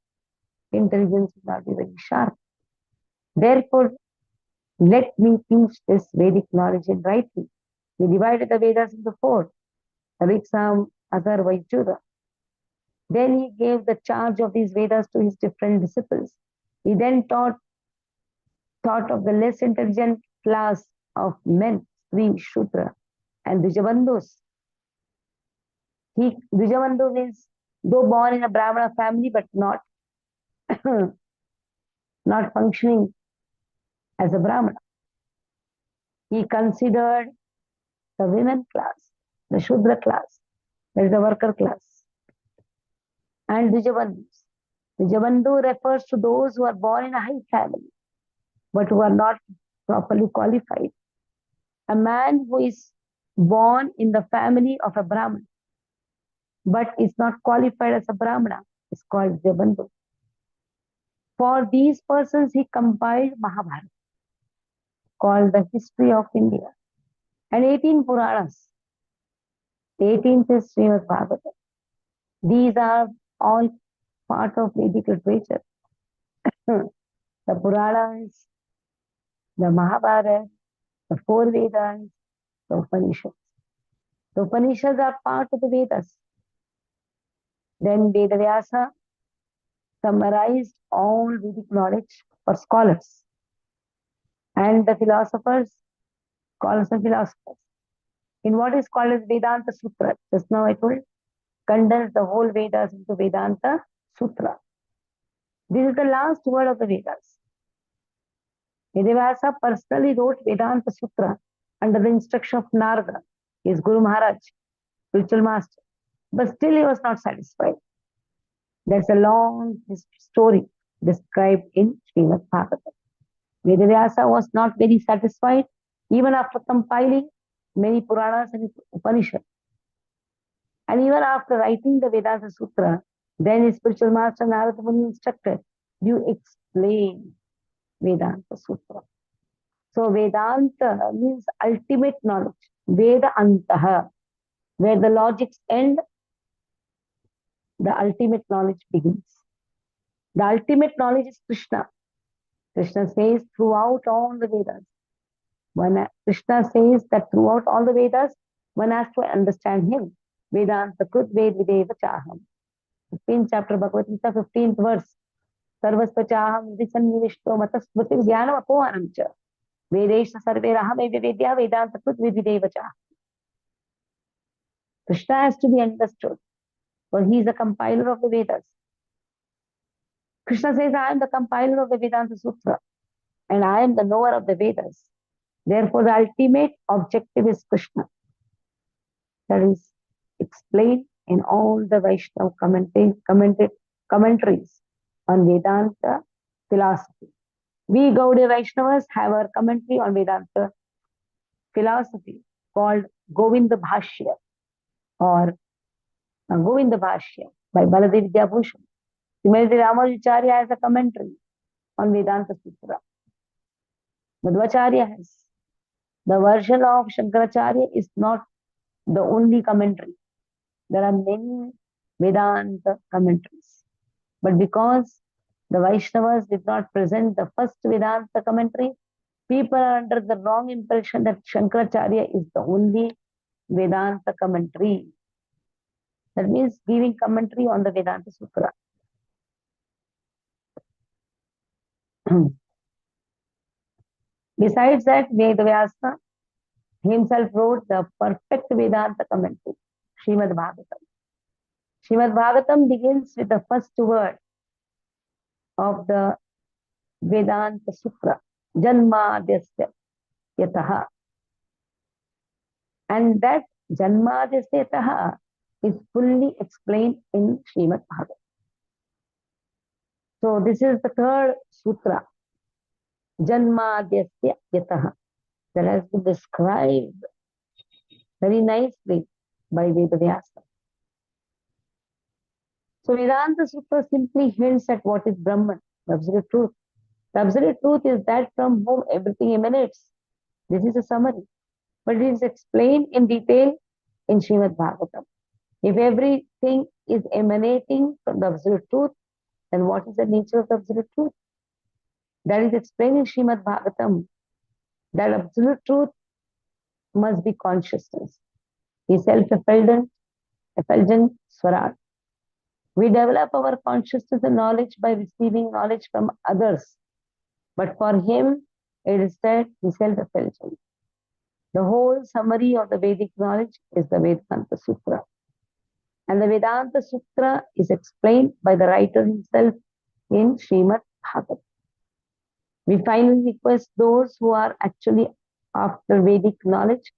Intelligence would not be very sharp. Therefore, let me teach this Vedic knowledge in writing. He divided the Vedas into four: Riksam, Atharva, Yajurveda. Then he gave the charge of these Vedas to his different disciples. He then taught of the less intelligent class of men, Sri, Shudra, and Dijabandhus. Dijabandhu means, though born in a Brahmana family, but not, not functioning as a Brahmana. He considered the women class, the Shudra class, that is the worker class, and Dijabandhus. Dijabandhu refers to those who are born in a high family, but who are not properly qualified. A man who is born in the family of a Brahmana, but is not qualified as a Brahmana, is called Dijabandhu. For these persons, he compiled Mahabharata, called the History of India, and 18 Puranas. 18th is Srimad Bhagavatam. These are all part of Vedic literature. The Puranas, the Mahabharata, the four Vedas, the Upanishads. The Upanishads are part of the Vedas. Then Vedavyasa summarized all Vedic knowledge for scholars. And the philosophers, scholars and philosophers, in what is called as Vedanta Sutra. Just now I told, condense the whole Vedas into Vedanta Sutra. This is the last word of the Vedas. Vedavyasa personally wrote Vedanta Sutra under the instruction of Narada, his Guru Maharaj, spiritual master. But still he was not satisfied. There's a long story described in Srimad Bhagavatam. Vedavyasa was not very satisfied even after compiling many Puranas and Upanishads. And even after writing the Vedanta Sutra, then his spiritual master Narada Muni instructed, you explain Vedanta Sutra. So Vedanta means ultimate knowledge. Veda Antaha, where the logics end, the ultimate knowledge begins. The ultimate knowledge is Krishna. Krishna says throughout all the Vedas. Krishna says that throughout all the Vedas, one has to understand him. Vedanta Krut Ved Videva Chaham. 15th chapter Bhagavad Gita, 15th verse. Sarvasva Chaham Visannivishto Matasmriti Jnanam Apohanam Cha. Vedesha Sarve Raham Vedya Vedanta Krut Ved Videva Chaham. Krishna has to be understood, for he is the compiler of the Vedas. Krishna says, I am the compiler of the Vedanta Sutra, and I am the knower of the Vedas. Therefore, the ultimate objective is Krishna. That is explained in all the Vaishnava commentaries on Vedanta philosophy. We Gaudiya Vaishnavas have our commentary on Vedanta philosophy called Govinda Bhashya or Govinda Bhashya by Baladev Vidyabhushan. Similarly, Ramanujacharya has a commentary on Vedanta Sutra. Madhvacharya has. The version of Shankaracharya is not the only commentary. There are many Vedanta commentaries. But because the Vaishnavas did not present the first Vedanta commentary, people are under the wrong impression that Shankaracharya is the only Vedanta commentary. That means giving commentary on the Vedanta Sutra. Besides that, Vedavyasa himself wrote the perfect Vedanta commentary, Srimad Bhagavatam. Srimad Bhagavatam begins with the first word of the Vedanta Sutra, Janmadhyasya Yataha. And that Janmadhyasya Yataha is fully explained in Srimad Bhagavatam. So this is the third sutra, Janmadhyasya Yataha, that has been described very nicely by Vedavyasa. So Vedanta Sutra simply hints at what is Brahman, the absolute truth. The absolute truth is that from whom everything emanates. This is a summary, but it is explained in detail in Srimad Bhagavatam. If everything is emanating from the absolute truth, then what is the nature of the absolute truth? That is explained in Srimad Bhagavatam. That absolute truth must be consciousness, the self-effulgent Swaraj. We develop our consciousness and knowledge by receiving knowledge from others. But for him, it is said he self-effulgent. The whole summary of the Vedic knowledge is the Vedanta Sutra. And the Vedanta Sutra is explained by the writer himself in Srimad Bhagavatam. We finally request those who are actually after Vedic knowledge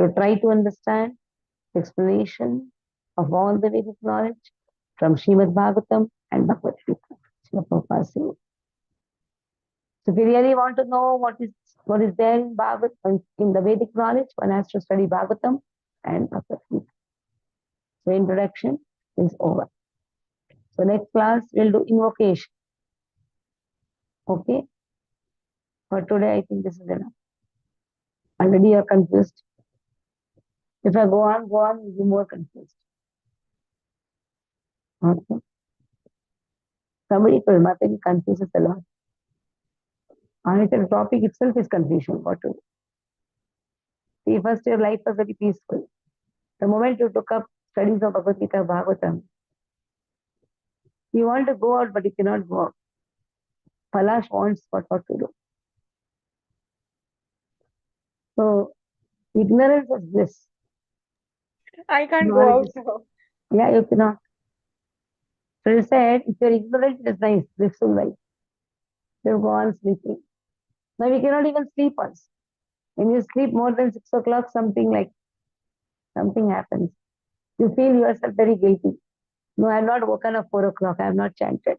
to try to understand the explanation of all the Vedic knowledge from Srimad Bhagavatam and Bhagavad Gita. So if you really want to know what is there in Bhagavatam, in the Vedic knowledge, one has to study Bhagavatam and Bhagavad Gita. So introduction is over. So next class we'll do invocation. Okay? For today, I think this is enough. Already you're confused. If I go on, you'll be more confused. Okay? Somebody told Mataji confuses a lot. And the topic itself is confusion. What to do? See, first your life was very peaceful. The moment you took up studies of Bhagavad Gita, Bhagavatam, you want to go out, but you cannot go out. Palash wants what to do. So, ignorance is bliss. I can't go out now. Yeah, you cannot. So he said, if you're ignorant, it is nice, blissful life. You go on sleeping. Now we cannot even sleep once. When you sleep more than 6 o'clock, something happens. You feel yourself very guilty. No, I have not woken up 4 o'clock. I have not chanted.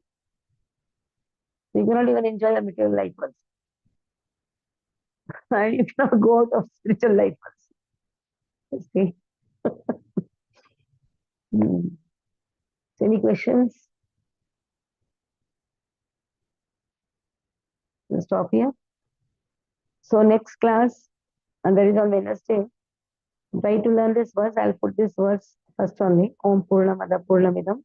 You cannot even enjoy the material life once. And you cannot go out of spiritual life once. See? So any questions? We'll stop here. So next class, and that is on Wednesday. Try to learn this verse. I'll put this verse first only. Om Purnamada Purnamidam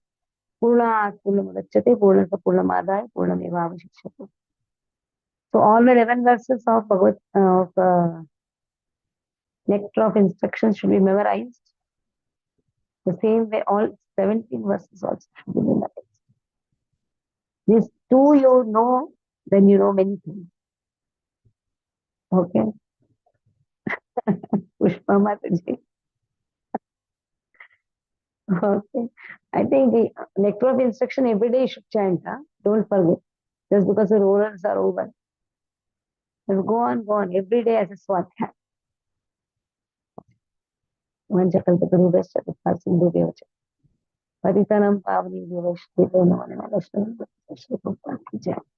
Purnat Purnamudachyate Purnasa Purnamadaya Purnamevavashishate. So all the 11 verses of nectar of instructions should be memorized. The same way, all 17 verses also should be memorized. These two you know, then you know many things. Okay. Pushpa Mataji. Okay. I think the lecture of instruction every day you should chant. Huh? Don't forget. Just because the rollers are over. But go on every day as a swadhyay. Vanchakalpatarubyascha कृपासिन्धुभ्यश्च पतितानां पावनेभ्यो वैष्णवेभ्यो नमो नमः। वैष्णवेभ्यो